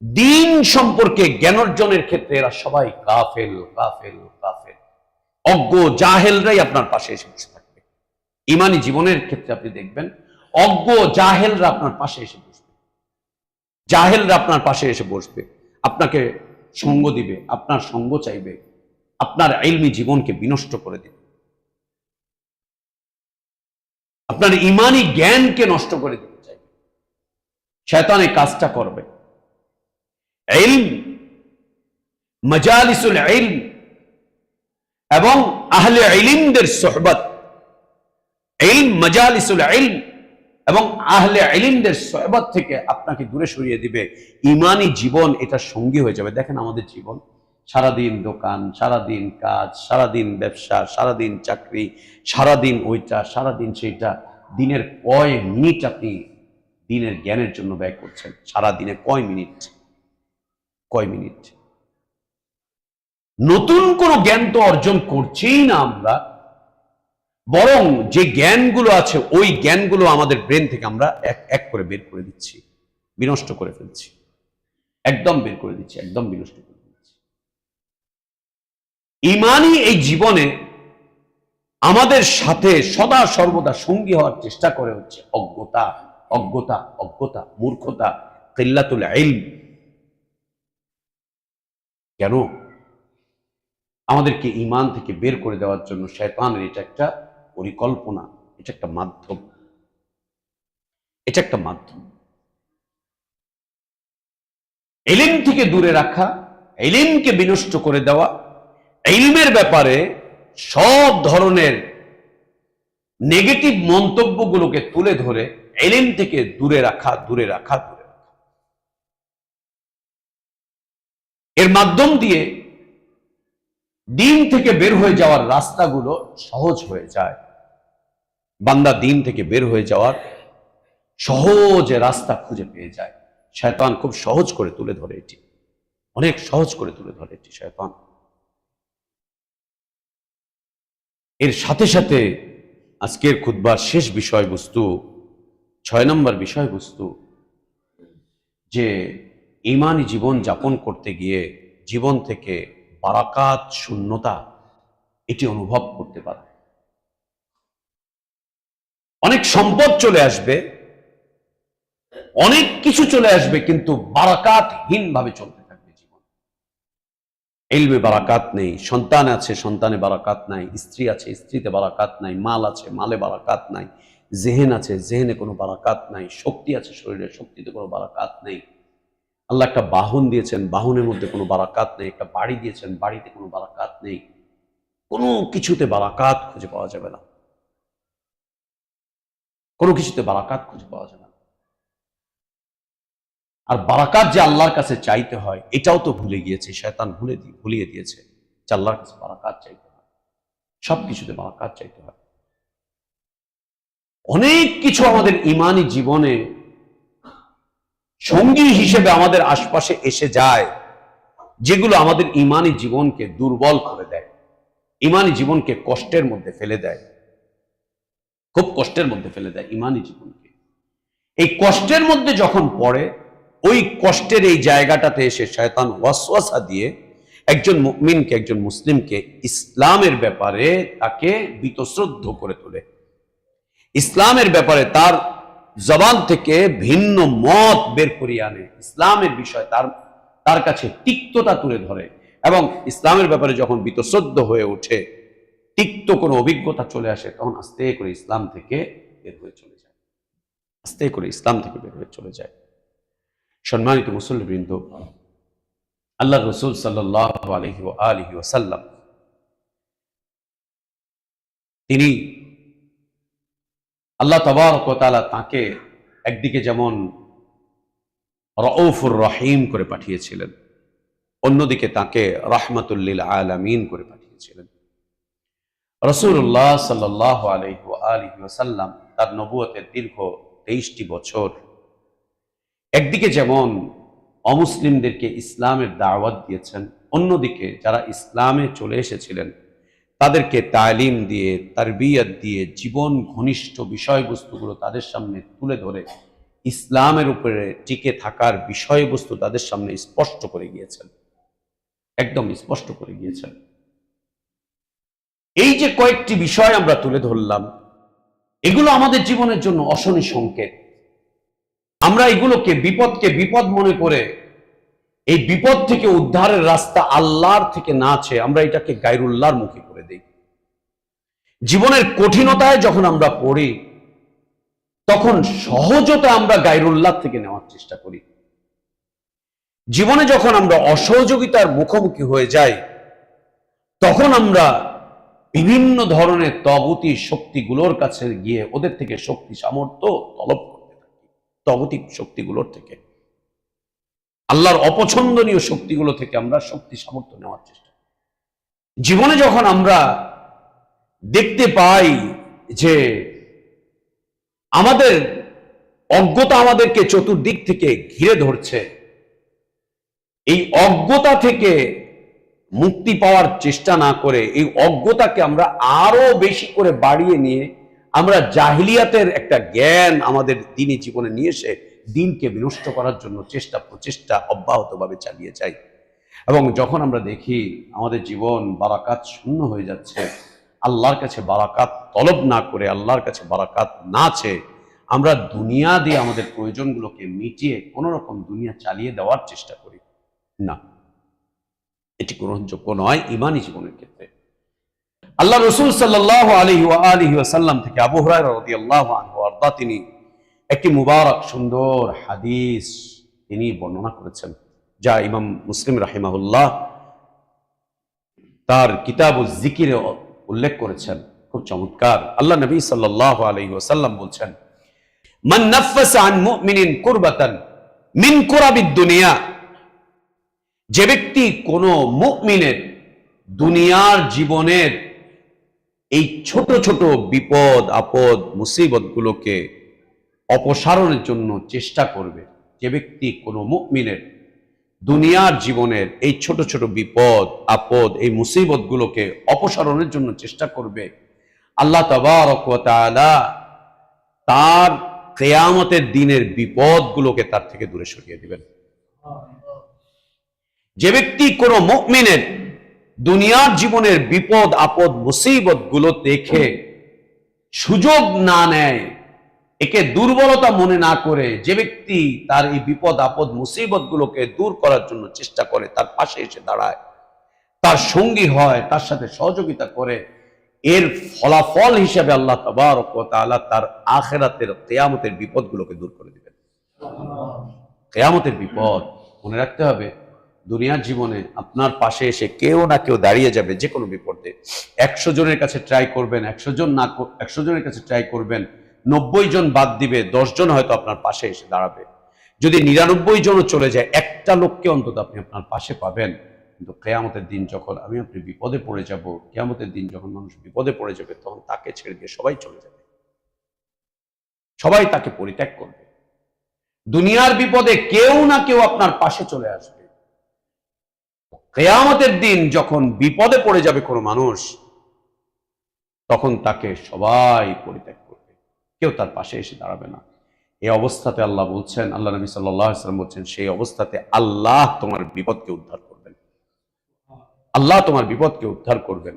দ্বীন সম্পর্কে জ্ঞান অর্জনের ক্ষেত্রে এরা সবাই গাফেল গাফেল গাফেল, অজ্ঞ জাহেলরাই আপনার পাশে এসে বসে থাকবে। ঈমানী জীবনের ক্ষেত্রে আপনি দেখবেন অজ্ঞ জাহেলরা আপনার পাশে এসে বসবে, জাহেলরা আপনার পাশে এসে বসবে, আপনাকে সঙ্গ দিবে, আপনার সঙ্গ চাইবে, আপনার ইলমি জীবনকে বিনষ্ট করে দিবে, আপনার ঈমানী জ্ঞানকে নষ্ট করে দিতে চাইবে। শয়তান এই কাজটা করবে। ইলম, মাজালিসুল ইলম এবং আহলে ইলমদের সোহবত, ইলম, মাজালিসুল ইলম এবং আহলে ইলমদের সোহবত থেকে আপনাকে দূরে সরিয়ে দিবে। ঈমানী জীবন এটা সঙ্গী হয়ে যাবে। দেখেন আমাদের জীবন, সারাদিন দোকান, সারাদিন কাজ, সারাদিন ব্যবসা, সারাদিন চাকরি, সারাদিন ওইটা, সারাদিন সেইটা। দিনের কয় মিনিট আপনি দিনের জ্ঞানের জন্য ব্যয় করছেন? সারাদিনে কয় মিনিট? কয় মিনিট? নতুন কোন জ্ঞান তো অর্জন করছেই না আমরা, বরং যে জ্ঞানগুলো আছে ওই জ্ঞানগুলো আমাদের ব্রেন থেকে আমরা এক এক করে বের করে দিচ্ছি, বিনষ্ট করে ফেলছি, একদম বের করে দিচ্ছি, একদম বিনষ্ট করে দিচ্ছি। ঈমানী এই জীবনে আমাদের সাথে সদা সর্বদা সঙ্গী হওয়ার চেষ্টা করে হচ্ছে অজ্ঞতা, অজ্ঞতা, অজ্ঞতা, মূর্খতা, কিল্লাতুল ইলম। কেন? আমাদেরকে ঈমান থেকে বের করে দেওয়ার জন্য শয়তানের এটা একটা পরিকল্পনা, এটা একটা মাধ্যম, এটা একটা মাধ্যম। ইলম থেকে দূরে রাখা, ইলমকে বিনষ্ট করে দেওয়া, ইলমের ব্যাপারে সব ধরনের নেগেটিভ মন্তব্যগুলোকে তুলে ধরে ইলম থেকে দূরে রাখা, দূরে রাখা, দূরে রাখা। এর মাধ্যম দিয়ে দ্বীন থেকে বের হয়ে যাওয়ার রাস্তাগুলো সহজ হয়ে যায়। বান্দা দ্বীন থেকে বের হয়ে যাওয়ার সহজে রাস্তা খুঁজে পেয়ে যায়। শয়তান খুব সহজ করে তুলে ধরে এটি, অনেক সহজ করে তুলে ধরে এটি শয়তান। এর সাথে সাথে আজকের খুতবার শেষ বিষয়বস্তু, 6 নম্বর বিষয়বস্তু, যে ঈমানি জীবন যাপন করতে গিয়ে জীবন থেকে বারাকাত শূন্যতা এটি অনুভব করতে পারে। অনেক সম্পদ চলে আসবে, অনেক কিছু চলে আসবে, কিন্তু বারাকাতহীন ভাবে চলতে থাকবে জীবন। ইলমে বারাকাত নেই, সন্তান আছে, সন্তানে বারাকাত নাই, স্ত্রী আছে, স্ত্রীতে বারাকাত নাই, মাল আছে, মালে বারাকাত নাই, জেহেন আছে, জেহেনে কোনো বারাকাত নাই, শক্তি আছে শরীরে, শক্তিতে কোনো বারাকাত নেই। আল্লাহ একটা বাহন দিয়েছেন, বাহনের মধ্যে কোনো বারাকাত নেই। একটা বাড়ি দিয়েছেন, বাড়িতে কোনো বারাকাত নেই। কোনো কিছুতে বারাকাত খুঁজে পাওয়া যাবে না, কোনো কিছুতে বারাকাত খুঁজে পাওয়া যাবে না। আর বারাকাত যে আল্লাহর কাছে চাইতে হয় এটাও তো ভুলে গিয়েছে শয়তান, ভুলিয়ে দিয়েছে যে আল্লাহর কাছে বারাকাত চাইতে হয়, সবকিছুতে বারাকাত চাইতে হয়। অনেক কিছু আমাদের ঈমানি জীবনে সঙ্গী হিসেবে আমাদের আশপাশে এসে যায়, যেগুলো আমাদের ঈমানি জীবনকে দুর্বল করে দেয়, ঈমানি জীবনকে কষ্টের মধ্যে ফেলে দেয়, খুব কষ্টের মধ্যে ফেলে দেয় ঈমানি জীবনকে। এই কষ্টের মধ্যে যখন পড়ে, ওই কষ্টের এই জায়গাটাতে এসে শয়তান ওয়াসওয়াসা দিয়ে একজন মুমিনকে, একজন মুসলিমকে ইসলামের ব্যাপারে তাকে বীতশ্রদ্ধ করে তোলে, ইসলামের ব্যাপারে তার জবান থেকে ভিন্ন মত বের করিয়ে আনে, ইসলামের বিষয় তার কাছে তিক্ততা তুলে ধরে, এবং ইসলামের ব্যাপারে যখন বীতশ্রদ্ধ হয়ে ওঠে, তিক্ত কোনো অভিজ্ঞতা চলে আসে, তখন আস্তে করে ইসলাম থেকে বের হয়ে চলে যায়, আস্তে করে ইসলাম থেকে বের হয়ে চলে যায়। সম্মানিত মুসল্লিবৃন্দ, আল্লাহ রসুল সাল্লাল্লাহু আলাইহি ওয়া আলিহি ওয়াসাল্লাম তিনি, আল্লাহ তাবারক ওয়া তাআলা তাকে একদিকে যেমন রউফুর রহিম করে পাঠিয়েছিলেন, অন্যদিকে তাকে রাহমাতুল লিল আলামিন করে পাঠিয়েছিলেন। রাসূলুল্লাহ সাল্লাল্লাহু আলাইহি ওয়া আলিহি ওয়াসাল্লাম তার নবুয়তের দীর্ঘ 23টি বছর একদিকে যেমন অমুসলিমদেরকে ইসলামের দাওয়াত দিয়েছেন, অন্যদিকে যারা ইসলামে চলে এসেছিলেন তাদেরকে তালিম দিয়ে, তারবিয়ত দিয়ে, জীবন ঘনিষ্ঠ বিষয়বস্তুগুলো তাদের সামনে তুলে ধরে ইসলামের উপরে টিকে থাকার বিষয়বস্তু তাদের সামনে স্পষ্ট করে গিয়েছেন, একদম স্পষ্ট করে গিয়েছেন। এই যে কয়েকটি বিষয় আমরা তুলে ধরলাম, এগুলো আমাদের জীবনের জন্য অশনি সংকেত। আমরা এগুলোকে বিপদকে বিপদ মনে করে এই বিপদ থেকে উদ্ধারের রাস্তা আল্লাহর থেকে না চেয়ে আমরা এটাকে গায়রুল্লাহর মুখে করে দেই। জীবনের কঠিনতায় যখন আমরা পড়ি, তখন সহজতা আমরা গায়রুল্লাহ থেকে নেওয়ার চেষ্টা করি। জীবনে যখন আমরা অসহযোগিতার মুখোমুখি হয়ে যাই, তখন আমরা বিভিন্ন ধরনের তাগুতি শক্তিগুলোর কাছে গিয়ে ওদের থেকে শক্তি সামর্থ্য তলব করতে থাকি, তাগুতি শক্তিগুলোর থেকে, আল্লাহর অপছন্দনীয় শক্তিগুলো থেকে আমরা শক্তি সামর্থ্য নেওয়ার চেষ্টা করি। জীবনে যখন আমরা দেখতে পাই যে আমাদের অজ্ঞতা আমাদেরকে চতুর্দিক থেকে ঘিরে ধরছে, এই অজ্ঞতা থেকে মুক্তি পাওয়ার চেষ্টা না করে এই অজ্ঞতাকে আমরা আরো বেশি করে বাড়িয়ে নিয়ে আমরা জাহিলিয়াতের একটা জ্ঞান আমাদের দিনী জীবনে নিয়ে এসে দিনকে বিনষ্ট করার জন্য প্রচেষ্টা অব্যাহতভাবে চালিয়ে যাই। এবং যখন আমরা দেখি আমাদের জীবন বারাকাত শূন্য হয়ে যাচ্ছে, আল্লাহর কাছে বারাকাত তলব না করে, আল্লাহর কাছে বারাকাত না চেয়ে আমরা দুনিয়া দিয়ে আমাদের প্রয়োজনগুলোকে মিটিয়ে কোনো রকম দুনিয়া চালিয়ে দেওয়ার চেষ্টা করি, না, এটি গ্রহণযোগ্য নয় ঈমানি জীবনের ক্ষেত্রে। আল্লাহ রাসূল সাল্লাল্লাহু আলাইহি ওয়া আলিহি ওয়াসাল্লাম থেকে আবু হুরায়রা রাদিয়াল্লাহু আনহু আরদা তিনি একটি মুবারক সুন্দর হাদিস তিনি বর্ণনা করেছেন, যা ইমাম মুসলিম রাহিমাহুল্লাহ তার কিতাবুজ জিকিরে উল্লেখ করেছেন, খুব চমৎকার। আল্লাহ নবী সাল্লাল্লাহু আলাইহি ওয়াসাল্লাম বলছেন, মান নাফাসা আন মুমিনিন কুরবাতান মিন কুরাবিদ দুনিয়া, যে ব্যক্তি কোন মুমিনের দুনিয়ার জীবনের এই ছোট ছোট বিপদ আপদ মুসিবত গুলোকে অপসারণের জন্য চেষ্টা করবে। যে ব্যক্তি কোনো মুমিনের দুনিয়ার জীবনের এই ছোট ছোট বিপদ আপদ, এই মুসিবতগুলোকে অপসারণের জন্য চেষ্টা করবে, আল্লাহ তাবারক ওয়া তাআলা তার কিয়ামতের দিনের বিপদগুলোকে তার থেকে দূরে সরিয়ে দিবেন। যে ব্যক্তি কোনো মুমিনের দুনিয়ার জীবনের বিপদ আপদ মুসিবত গুলো দেখে সুযোগ না নেয়, একে দুর্বলতা মনে না করে, যে ব্যক্তি তার এই বিপদ আপদ মুসিবত গুলোকে দূর করার জন্য চেষ্টা করে, তার পাশে এসে দাঁড়ায়, তার সঙ্গী হয়, তার সাথে সহযোগিতা করে, এর ফলাফল হিসেবে আল্লাহ তাবারক ওয়া তাআলা তার আখিরাতের কিয়ামতের বিপদগুলোকে দূর করে দিবেন। কিয়ামতের বিপদ মনে রাখতে হবে, দুনিয়ার জীবনে আপনার পাশে এসে কেউ না কেউ দাঁড়িয়ে যাবে যে কোনো বিপদে। 100 জনের কাছে ট্রাই করবেন, 100 জনের কাছে ট্রাই করবেন, 90 জন বাদ দিবে, 10 জন হয়তো আপনার পাশে এসে দাঁড়াবে। যদি 99 জনও চলে যায়, একটা লোককে অন্তত আপনি আপনার পাশে পাবেন। কিন্তু কিয়ামতের দিন যখন আমি আপনি বিপদে পড়ে যাব, কিয়ামতের দিন যখন মানুষ বিপদে পড়ে যাবে, তখন তাকে ছেড়ে দিয়ে সবাই চলে যাবে, সবাই তাকে পরিত্যাগ করবে। দুনিয়ার বিপদে কেউ না কেউ আপনার পাশে চলে আসবে। কিয়ামতের দিন যখন বিপদে পড়ে যাবে কোনো মানুষ, তখন তাকে সবাই পরিত্যাগ করবে, কেউ তার পাশে এসে দাঁড়াবে না। এই অবস্থাতে আল্লাহ বলছেন, আল্লাহ নবী সাল্লাল্লাহু আলাইহি ওয়াসাল্লাম বলছেন, সেই অবস্থাতে আল্লাহ তোমার বিপদকে উদ্ধার করবেন। আল্লাহ তোমার বিপদকে উদ্ধার করবেন।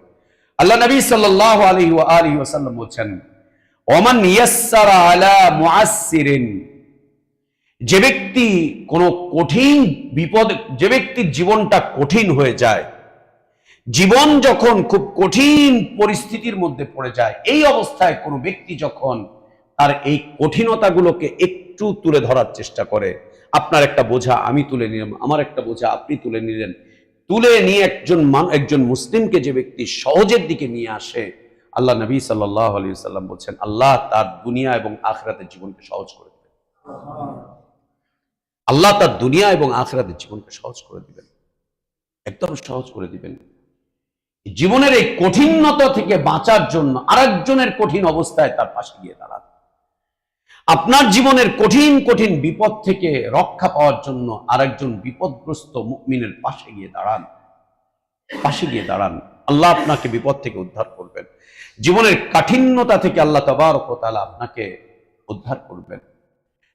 আল্লাহ নবী সাল্লাল্লাহু আলাইহি ওয়া আলিহি ওয়াসাল্লাম বলছেন, ওমান ইয়াসসারা আলা মুআসসিরিন, যে ব্যক্তি কোনো কঠিন বিপদ, যে ব্যক্তির জীবনটা কঠিন হয়ে যায়, জীবন যখন খুব কঠিন পরিস্থিতির মধ্যে পড়ে যায়, এই অবস্থায় কোনো ব্যক্তি যখন তার এই কঠিনতাগুলোকে একটু তুলে ধরার চেষ্টা করে, আপনার একটা বোঝা আমি তুলে নিলাম, আমার একটা বোঝা আপনি তুলে নিলেন, তুলে নিয়ে একজন মুসলিমকে যে ব্যক্তি সহজের দিকে নিয়ে আসে, আল্লাহ নবী সাল্লাল্লাহু আলাইহি ওয়াসাল্লাম বলছেন, আল্লাহ তার দুনিয়া এবং আখিরাতের জীবনকে সহজ করে দেবেন। আল্লাহ তার দুনিয়া এবং আখিরাতের জীবনকে সহজ করে দিবেন, একদম সহজ করে দিবেন। জীবনের এই কঠিনতা থেকে বাঁচার জন্য আরেকজনের কঠিন অবস্থায় তার পাশে গিয়ে দাঁড়ান। আপনার জীবনের কঠিন কঠিন বিপদ থেকে রক্ষা পাওয়ার জন্য আরেকজন বিপদগ্রস্ত মুমিনের পাশে গিয়ে দাঁড়ান, পাশে গিয়ে দাঁড়ান। আল্লাহ আপনাকে বিপদ থেকে উদ্ধার করবেন, জীবনের কাঠিন্যতা থেকে আল্লাহ তাবারক ওয়া তাআলা আপনাকে উদ্ধার করবেন।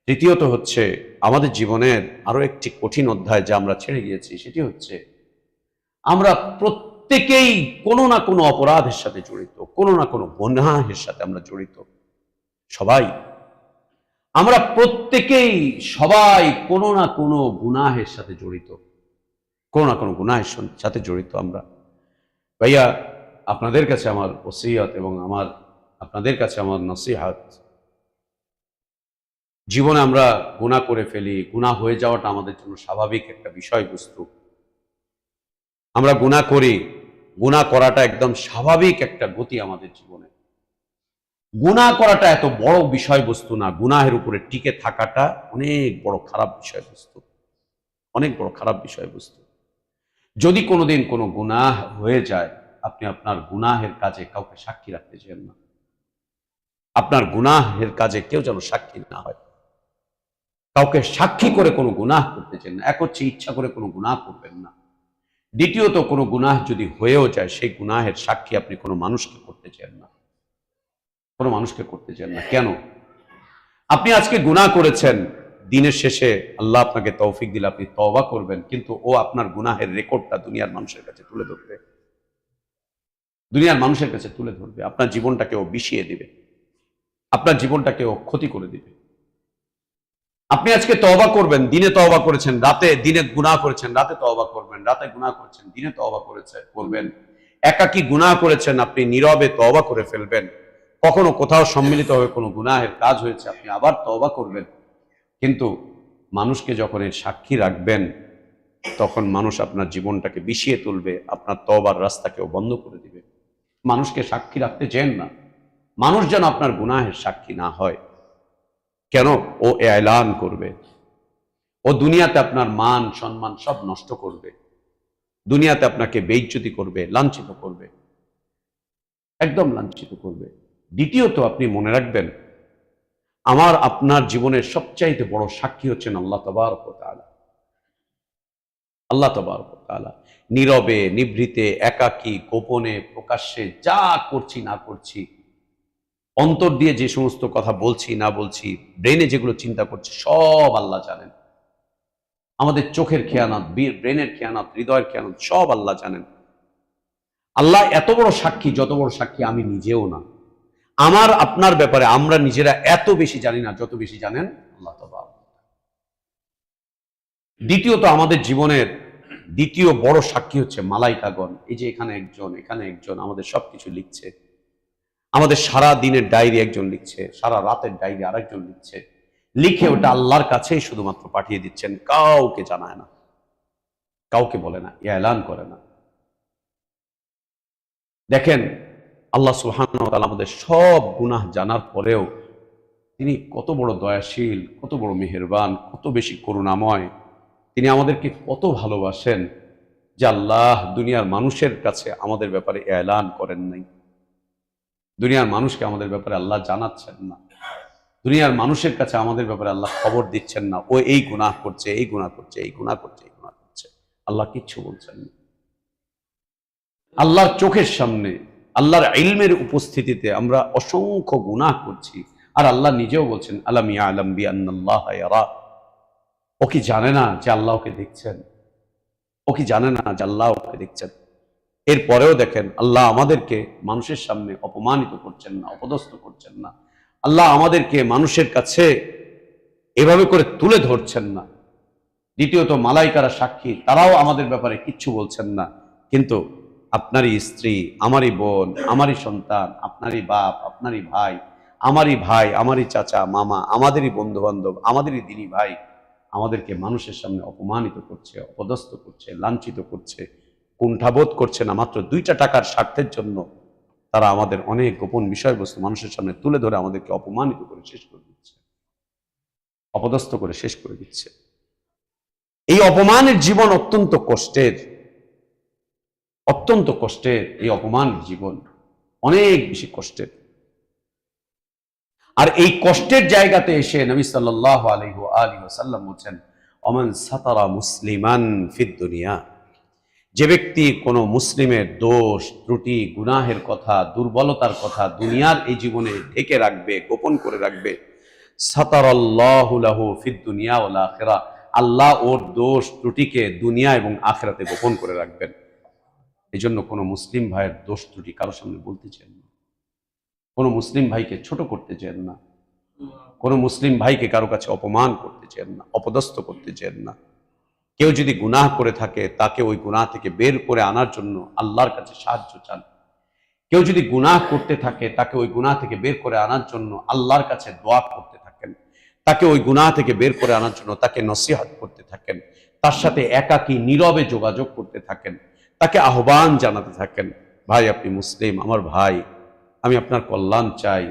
তৃতীয়ত হচ্ছে, আমাদের জীবনের আরো একটি কঠিন অধ্যায় যা আমরা ছেড়ে গিয়েছি, সেটি হচ্ছে আমরা প্রত্যেকেই কোনো না কোনো অপরাধের সাথে জড়িত, কোনো না কোনো গুনাহের সাথে আমরা জড়িত। সবাই আমরা প্রত্যেকেই সবাই কোনো না কোনো গুনাহের সাথে জড়িত, কোনো না কোনো গুনাহের সাথে জড়িত আমরা। ভাইয়া, আপনাদের কাছে আমার ওসিয়ত এবং আপনাদের কাছে আমার নসিহত, জীবনে আমরা গুনাহ করে ফেলি, গুনাহ হয়ে যাওয়াটা আমাদের জন্য স্বাভাবিক একটা বিষয়বস্তু। আমরা গুনাহ করি, গুনাহ করাটা একদম স্বাভাবিক একটা গতি আমাদের জীবনে। গুনাহ করাটা এত বড় বিষয়বস্তু না, গুনাহের উপরে টিকে থাকাটা অনেক বড় খারাপ বিষয়বস্তু, অনেক বড় খারাপ বিষয়বস্তু। যদি কোনোদিন কোনো গুনাহ হয়ে যায়, আপনি আপনার গুনাহের কাজে কাউকে সাক্ষী রাখতে চান না। আপনার গুনাহের কাজে কেউ যেন সাক্ষী না হয়, কাউকে সাক্ষী করে কোনো গুনাহ করতে চান না। এক হচ্ছে ইচ্ছা করে কোনো গুনাহ করবেন না। দ্বিতীয়ত, কোনো গুনাহ যদি হয়েও যায়, সেই গুনাহের সাক্ষী আপনি কোনো মানুষকে করতে চান না, কোনো মানুষকে করতে চান না। কেন? আপনি আজকে গুনাহ করেছেন, দিনের শেষে আল্লাহ আপনাকে তৌফিক দিলে আপনি তওবা করবেন, কিন্তু ও আপনার গুনাহের রেকর্ডটা দুনিয়ার মানুষের কাছে তুলে ধরবে, দুনিয়ার মানুষের কাছে তুলে ধরবে। আপনার জীবনটাকে ও বিষিয়ে দিবে, আপনার জীবনটাকে ও ক্ষতি করে দিবে। আপনি আজকে তওবা করবেন, দিনে তওবা করেছেন, দিনে গুনাহ করেছেন, রাতে তওবা করবেন, রাতে গুনাহ করেছেন, দিনে তওবা করবেন। একাকী গুনাহ করেছেন, আপনি নীরবে তওবা করে ফেলবেন। কখনো কোথাও সম্মিলিত হয়ে কোনো গুনাহের কাজ হয়েছে, আপনি আবার তওবা করবেন। কিন্তু মানুষকে যখন এর সাক্ষী রাখবেন, তখন মানুষ আপনার জীবনটাকে বিষিয়ে তুলবে, আপনার তওবার রাস্তাকেও বন্ধ করে দিবে। মানুষকে সাক্ষী রাখতে চান না, মানুষ যেন আপনার গুনাহের সাক্ষী না হয়। কেন? ও এলান করবে, ও দুনিয়াতে আপনার মান সম্মান সব নষ্ট করবে, দুনিয়াতে আপনাকে বেইজ্জতি করবে, লাঞ্ছিত করবে, একদম লাঞ্ছিত করবে। দ্বিতীয়ত, আপনি মনে রাখবেন, আমার আপনার জীবনের সবচাইতে বড় সাক্ষী হচ্ছেন আল্লাহ তাবারক ওয়া তাআলা। আল্লাহ তাবারক ওয়া তাআলা নীরবে, নিভৃতে, একাকী, গোপনে, প্রকাশ্যে যা করছি না করছি, অন্তর দিয়ে যে সমস্ত কথা বলছি না বলছি, ব্রেনে যেগুলো চিন্তা করছি, সব আল্লাহ জানেন। আমাদের চোখের খেয়ানত, ব্রেনের খেয়ানত, হৃদয়ের খেয়ানত, সব আল্লাহ জানেন। আল্লাহ এত বড় সাক্ষী, যত বড় সাক্ষী আমি নিজেও না। আমার আপনার ব্যাপারে আমরা নিজেরা এত বেশি জানি না যত বেশি জানেন আল্লাহ তাআলা। দ্বিতীয়ত, আমাদের জীবনের দ্বিতীয় বড় সাক্ষী হচ্ছে মালাইকাগণ। এই যে এখানে একজন, এখানে একজন, আমাদের সবকিছু লিখছে। আমাদের সারা দিনের ডায়েরি একজন লিখছে, সারা রাতের ডায়েরি আরেকজন লিখছে। লিখে ওটা আল্লাহর কাছেই শুধুমাত্র পাঠিয়ে দিচ্ছেন, কাউকে জানায় না, কাউকে বলে না, এলান করে না। দেখেন, আল্লাহ সুবহানাহু ওয়া তাআলা আমাদের সব গুনাহ জানার পরেও তিনি কত বড় দয়াশীল, কত বড় মেহেরবান, কত বেশি করুণাময়। তিনি আমাদেরকে কত ভালোবাসেন যে আল্লাহ দুনিয়ার মানুষের কাছে আমাদের ব্যাপারে এলান করেন নাই। দুনিয়ার মানুষকে আমাদের ব্যাপারে আল্লাহ জানাচ্ছেন না। দুনিয়ার মানুষের কাছে আমাদের ব্যাপারে আল্লাহ খবর দিচ্ছেন না, ও এই গুনাহ করছে, এই গুনাহ করছে, এই গুনাহ করছে, এই গুনাহ করছে। আল্লাহ কিচ্ছু বলছেন না। আল্লাহর চোখের সামনে, আল্লাহর ইলমের উপস্থিতিতে আমরা অসংখ্য গুনাহ করছি, আর আল্লাহ নিজেও বলছেন আলাম ইয়ালাম বিআন্নাল্লাহা ইয়ারা। ও কি জানে না যে আল্লাহ ওকে দেখছেন? ও কি জানে না যে আল্লাহ ওকে দেখছেন? এরপরেও দেখেন, আল্লাহ আমাদেরকে মানুষের সামনে অপমানিত করছেন না, অপদস্থ করছেন না। আল্লাহ আমাদেরকে মানুষের কাছে এভাবে করে তুলে ধরছেন না। দ্বিতীয়ত, মালাইকারা সাক্ষী, তারাও আমাদের ব্যাপারে কিচ্ছু বলছেন না। কিন্তু আপনারই স্ত্রী, আমারই বোন, আমারই সন্তান, আপনারই বাপ, আপনারই ভাই, আমারই চাচা, মামা, আমাদেরই বন্ধু বান্ধব, আমাদেরই দিনী ভাই আমাদেরকে মানুষের সামনে অপমানিত করছে, অপদস্থ করছে, লাঞ্ছিত করছে, কুণ্ঠাবোধ করছে না। মাত্র 2টা টাকার স্বার্থের জন্য তারা আমাদের অনেক গোপন বিষয়বস্তু মানুষের সামনে তুলে ধরে আমাদেরকে অপমানিত করে শেষ করে দিচ্ছে, অপদস্থ করে শেষ করে দিচ্ছে। এই অপমানের জীবন অত্যন্ত কষ্টের, অত্যন্ত কষ্টের। এই অপমানের জীবন অনেক বেশি কষ্টের। আর এই কষ্টের জায়গাতে এসে নবী সাল্লাল্লাহু আলাইহি ওয়াসাল্লাম বলেন, ওমান সাতারা মুসলিমান ফিদ দুনিয়া, যে ব্যক্তি কোনো মুসলিমের দোষ, ত্রুটি, গুনাহের কথা, দুর্বলতার কথা দুনিয়ার এই জীবনে ঢেকে রাখবে, গোপন করে রাখবে, সাতারাল্লাহু লাহু ফিদ দুনিয়া ওয়াল আখিরা, আল্লাহ ওর দোষ ত্রুটিকে দুনিয়া এবং আখিরাতে গোপন করে রাখবেন। এই জন্য কোনো মুসলিম ভাইয়ের দোষ ত্রুটি কারোর সামনে বলতে চান না, কোনো মুসলিম ভাইকে ছোট করতে চান না, কোনো মুসলিম ভাইকে কারো কাছে অপমান করতে চান না, অপদস্থ করতে চান না। কেউ যদি গুনাহ করে থাকে তাকে ওই গুনাহ থেকে বের করে আনার জন্য আল্লাহর কাছে সাহায্য চান। কেউ যদি গুনাহ করতে থাকে তাকে ওই গুনাহ থেকে বের করে আনার জন্য আল্লাহর কাছে দোয়া করতে থাকেন। তাকে ওই গুনাহ থেকে বের করে আনার জন্য তাকে নসিহত করতে থাকেন, তার সাথে একাকী নীরবে যোগাযোগ করতে থাকেন, তাকে আহ্বান জানাতে থাকেন, ভাই আপনি মুসলিম, আমার ভাই, আমি আপনার কল্যাণ চাই,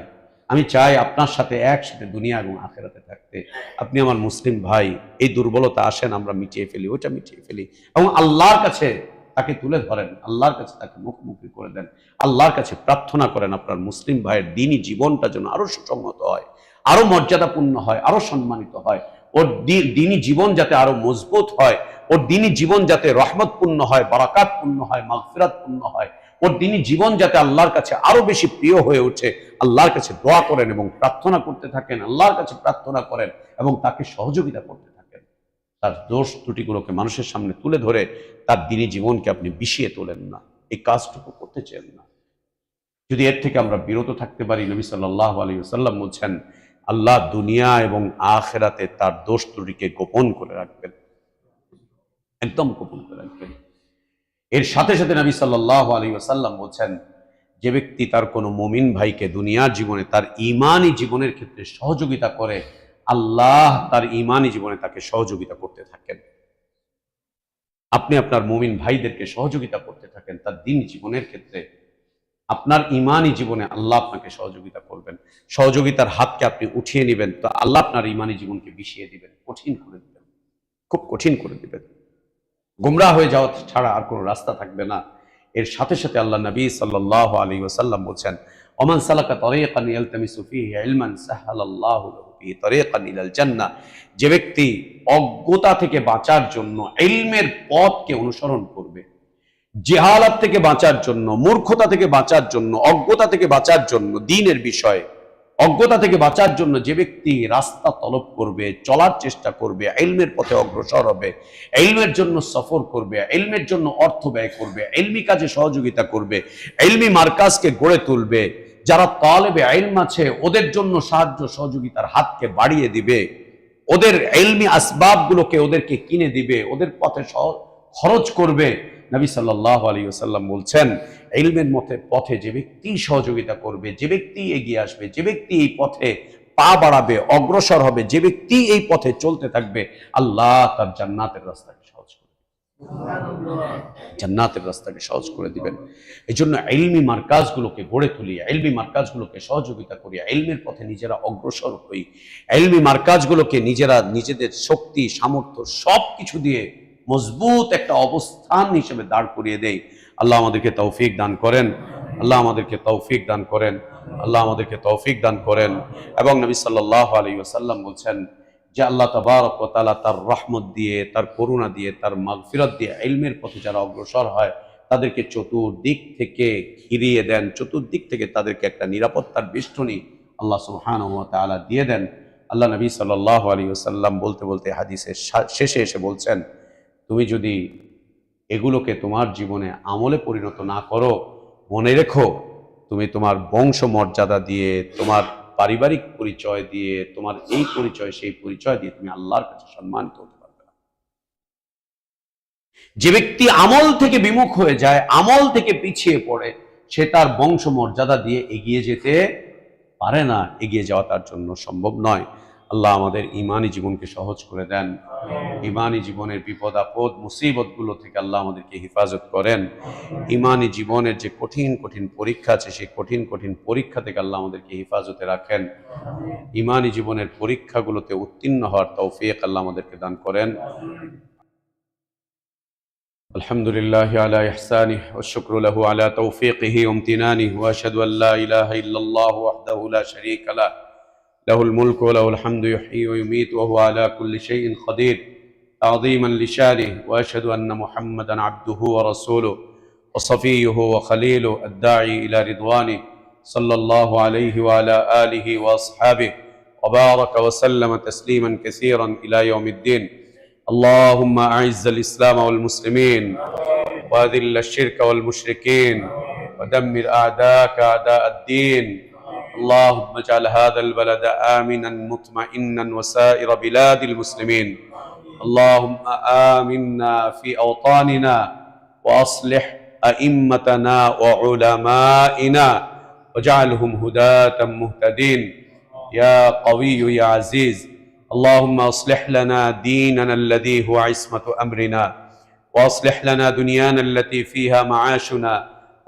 আমি চাই আপনার সাথে একসাথে দুনিয়া এবং আখিরাতে থাকতে। আপনি আমার মুসলিম ভাই, এই দুর্বলতা আসেন আমরা মিটিয়ে ফেলি, ওইটা মিটিয়ে ফেলি, এবং আল্লাহর কাছে তাকে তুলে ধরেন, আল্লাহর কাছে তাকে মুখোমুখি করে দেন, আল্লাহর কাছে প্রার্থনা করেন আপনার মুসলিম ভাইয়ের দ্বীনি জীবনটা যেন আরো সুসংহত হয়, আরো মর্যাদাপূর্ণ হয়, আরো সম্মানিত হয়, ওর দ্বীনি জীবন যাতে আরো মজবুত হয়, ওর দ্বীনি জীবন যাতে রহমতপূর্ণ হয়, বারাকাতপূর্ণ হয়, মাগফিরাতপূর্ণ হয়, ওর দ্বীনি জীবন যাতে আল্লাহর কাছে আরো বেশি প্রিয় হয়ে ওঠে। আল্লাহর কাছে দোয়া করেন এবং প্রার্থনা করতে থাকেন, আল্লাহর কাছে প্রার্থনা করেন এবং তাকে সহযোগিতা করতে থাকেন। তার দোষ ত্রুটিগুলোকে মানুষের সামনে তুলে ধরে তার দ্বীনি জীবনকে আপনি বিষিয়ে তোলেন না, এই কাজটুকু করতে চান না। যদি এর থেকে আমরা বিরত থাকতে পারি, নবী সাল্লাল্লাহু আলাইহি ওয়াসাল্লাম বলছেন, আল্লাহ দুনিয়া এবং আখিরাতে তার দোষ ত্রুটিকে গোপন করে রাখবেন, একদম গোপন করে রাখবেন। এর সাথে সাথে নবী সাল্লাল্লাহু আলাইহি ওয়াসাল্লাম বলছেন, যে ব্যক্তি তার কোনো মুমিন ভাইকে দুনিয়ার জীবনে তার ঈমানি জীবনের ক্ষেত্রে সহযোগিতা করে, আল্লাহ তার ঈমানি জীবনে তাকে সহযোগিতা করতে থাকেন। আপনি আপনার মুমিন ভাইদেরকে সহযোগিতা করতে থাকেন তার দ্বীন জীবনের ক্ষেত্রে, আপনার ঈমানি জীবনে আল্লাহ আপনাকে সহযোগিতা করবেন। সহযোগিতার হাতকে আপনি উঠিয়ে নেবেন, তো আল্লাহ আপনার ঈমানি জীবনকে বিষিয়ে দিবেন, কঠিন করে দিবেন, খুব কঠিন করে দিবেন। গুমরাহ হয়ে যাওয়া ছাড়া আর কোনো রাস্তা থাকবে না। এর সাথে সাথে আল্লাহ নবী সাল্লাল্লাহু আলাইহি ওয়াসাল্লাম বলছেন, ওমান সালাকা তারিকান ইয়ালতামিসু ফীহি ইলমান সাহালাল্লাহু লাহু বিহি তারিকান ইলাল জান্নাহ। যে ব্যক্তি অজ্ঞতা থেকে বাঁচার জন্য ইলমের পথকে অনুসরণ করবে, জেহালাত থেকে বাঁচার জন্য, মূর্খতা থেকে বাঁচার জন্য, অজ্ঞতা থেকে বাঁচার জন্য, দ্বীনের বিষয়ে অজ্ঞতা থেকে বাঁচার জন্য যে ব্যক্তি রাস্তা তলব করবে, চলার চেষ্টা করবে, ইলমের পথে অগ্রসর হবে, ইলমের জন্য সফর করবে, ইলমের জন্য অর্থ ব্যয় করবে, ইলমি কাজে সহযোগিতা করবে, ইলমি মার্কাজকে গড়ে তুলবে, যারা তালেবে ইলম আছে ওদের জন্য সাহায্য সহযোগিতার হাতকে বাড়িয়ে দিবে, ওদের ইলমি আসবাবগুলোকে ওদেরকে কিনে দিবে, ওদের পথে খরচ করবে। নবী সাল্লাল্লাহু আলাইহি ওয়াসাল্লাম বলছেন, ইলমের পথে যে ব্যক্তি সহযোগিতা করবে, যে ব্যক্তি এগিয়ে আসবে, যে ব্যক্তি এই পথে পা বাড়াবে, অগ্রসর হবে, যে ব্যক্তি এই পথে চলতে থাকবে, আল্লাহ তার জান্নাতের রাস্তাকে সহজ করে জান্নাতের রাস্তাকে সহজ করে দিবেন। এই জন্য ইলমি মার্কাজগুলোকে গড়ে তুলি, ইলমি মার্কাজগুলোকে সহযোগিতা করি, ইলমের পথে নিজেরা অগ্রসর হই, ইলমি মার্কাজগুলোকে নিজেরা নিজেদের শক্তি সামর্থ্য সবকিছু দিয়ে মজবুত একটা অবস্থান হিসেবে দাঁড় করিয়ে দেই। আল্লাহ আমাদেরকে তৌফিক দান করেন, আল্লাহ আমাদেরকে তৌফিক দান করেন, আল্লাহ আমাদেরকে তৌফিক দান করেন। এবং নবী সাল্লাল্লাহু আলাইহি ওয়াসাল্লাম বলছেন যে আল্লাহ তাবারক ওয়া তাআলা তার রহমত দিয়ে, তার করুণা দিয়ে, তার মাগফিরাত দিয়ে ইলমের পথে যারা অগ্রসর হয় তাদেরকে চতুর্দিক থেকে ঘিরিয়ে দেন, চতুর্দিক থেকে তাদেরকে একটা নিরাপত্তার বেষ্টনী আল্লাহ সুবহানাহু ওয়া তাআলা দিয়ে দেন। আল্লাহ নবী সাল্লাল্লাহু আলাইহি ওয়াসাল্লাম বলতে বলতে হাদিসের শেষে এসে বলছেন, তুমি যদি এগুলোকে তোমার জীবনে আমলে পরিণত না করো, মনে রেখো তুমি তোমার বংশ মর্যাদা দিয়ে, তোমার পারিবারিক পরিচয় দিয়ে, তোমার এই পরিচয় সেই পরিচয় দিয়ে তুমি আল্লাহর কাছে সম্মানিত হতে পারবে না। যে ব্যক্তি আমল থেকে বিমুখ হয়ে যায়, আমল থেকে পিছিয়ে পড়ে, সে তার বংশ মর্যাদা দিয়ে এগিয়ে যেতে পারে না, এগিয়ে যাওয়া তার জন্য সম্ভব নয়। আল্লাহ আমাদের ঈমানি জীবনকে সহজ করে দেন, ঈমানি জীবনের বিপদ আপদ মুসিবত গুলো থেকে আল্লাহ আমাদেরকে হেফাজত করেন। ঈমানি জীবনের যে কঠিন কঠিন পরীক্ষা আছে, সেই কঠিন কঠিন পরীক্ষা থেকে আল্লাহ আমাদেরকে হেফাজতে রাখেন। ঈমানি জীবনের পরীক্ষাগুলোতে উত্তীর্ণ হওয়ার তৌফিক আল্লাহ আমাদেরকে দান করেন। আলহামদুলিল্লাহ আলা ইহসানিহি ওয়া শুকরু লাহু আলা তৌফিকিহি ওয়া ইমতিনানিহি ওয়া আশহাদু আল লা ইলাহা ইল্লাল্লাহু ওয়াহদাহু লা শারীকা লাহু লাহুল মুলকু ওয়া লাহুল হামদু ইহয়ী ওয়া ইউমীতু ওয়া হুয়া আলা কুল্লি শাইইন কাদির তা'যীমান লিশানিহি ওয়া আশহাদু আন্না মুহাম্মাদান আবদুহু ওয়া রাসূলুহু ওয়া সাফিয়্যুহু ওয়া খলীলুহু আদ-দাঈ ইলা রিদওয়ানিহি সাল্লাল্লাহু আলাইহি ওয়া আলা আলিহি ওয়া আসহাবিহি ওয়া বারাকা ওয়া সাল্লামা তাসলিমান কাসীরান ইলা ইয়াউমিদ্দিন। اللهم أعز الإسلام والمسلمين وأذل الشرك والمشركين ودمر أعداءك أعداء الدين. اللهم اجعل هذا البلد آمنا مطمئنا وسائر بلاد المسلمين. اللهم آمنا في أوطاننا وأصلح أئمتنا وعلمائنا واجعلهم هداة مهتدين يا قوي يا عزيز. اللهم اصلح لنا ديننا الذي هو عصمة أمرنا، واصلح لنا دنيانا التي فيها معاشنا،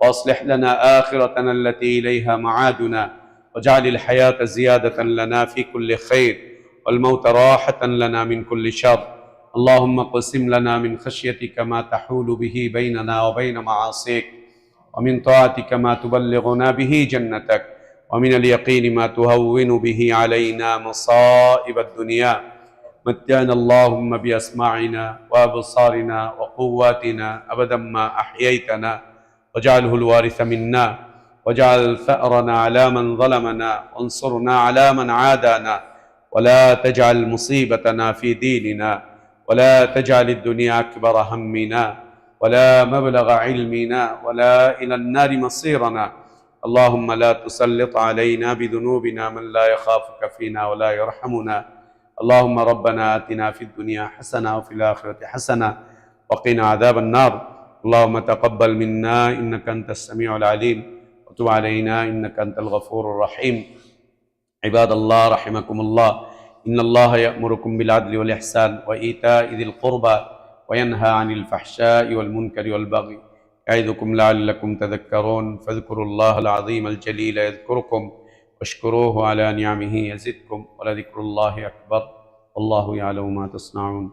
واصلح لنا آخرتنا التي إليها معادنا، واجعل الحياة زيادة لنا في كل خير والموت راحة لنا من كل شر. اللهم اقسم لنا من خشيتك ما تحول به بيننا وبين معاصيك، ومن طاعتك ما تبلغنا به جنتك، ومن اليقين ما تهون به علينا مصائب الدنيا. متعنا اللهم بأسماعنا وأبصارنا وقواتنا أبدا ما أحييتنا، واجعله الوارث منا، واجعل ثأرنا على من ظلمنا، وانصرنا على من عادانا، ولا تجعل مصيبتنا في ديننا، ولا تجعل الدنيا أكبر همنا، ولا مبلغ علمنا، ولا إلى النار مصيرنا. اللهم لا تسلط علينا بذنوبنا من لا يخافك فينا ولا يرحمنا. اللهم ربنا آتنا في الدنيا حسنة وفي الآخرة حسنة وقنا عذاب النار. اللهم تقبل منا إنك أنت السميع العليم، وتب علينا إنك أنت الغفور الرحيم. عباد الله رحمكم الله، إن الله يأمركم بالعدل والإحسان وإيتاء ذي القربى وينهى عن الفحشاء والمنكر والبغي يعظكم لعلكم تذكرون. فاذكروا الله العظيم الجليل يذكركم، واشكروه على نعمه يزدكم، ولذكر الله أكبر، والله يعلم ما تصنعون.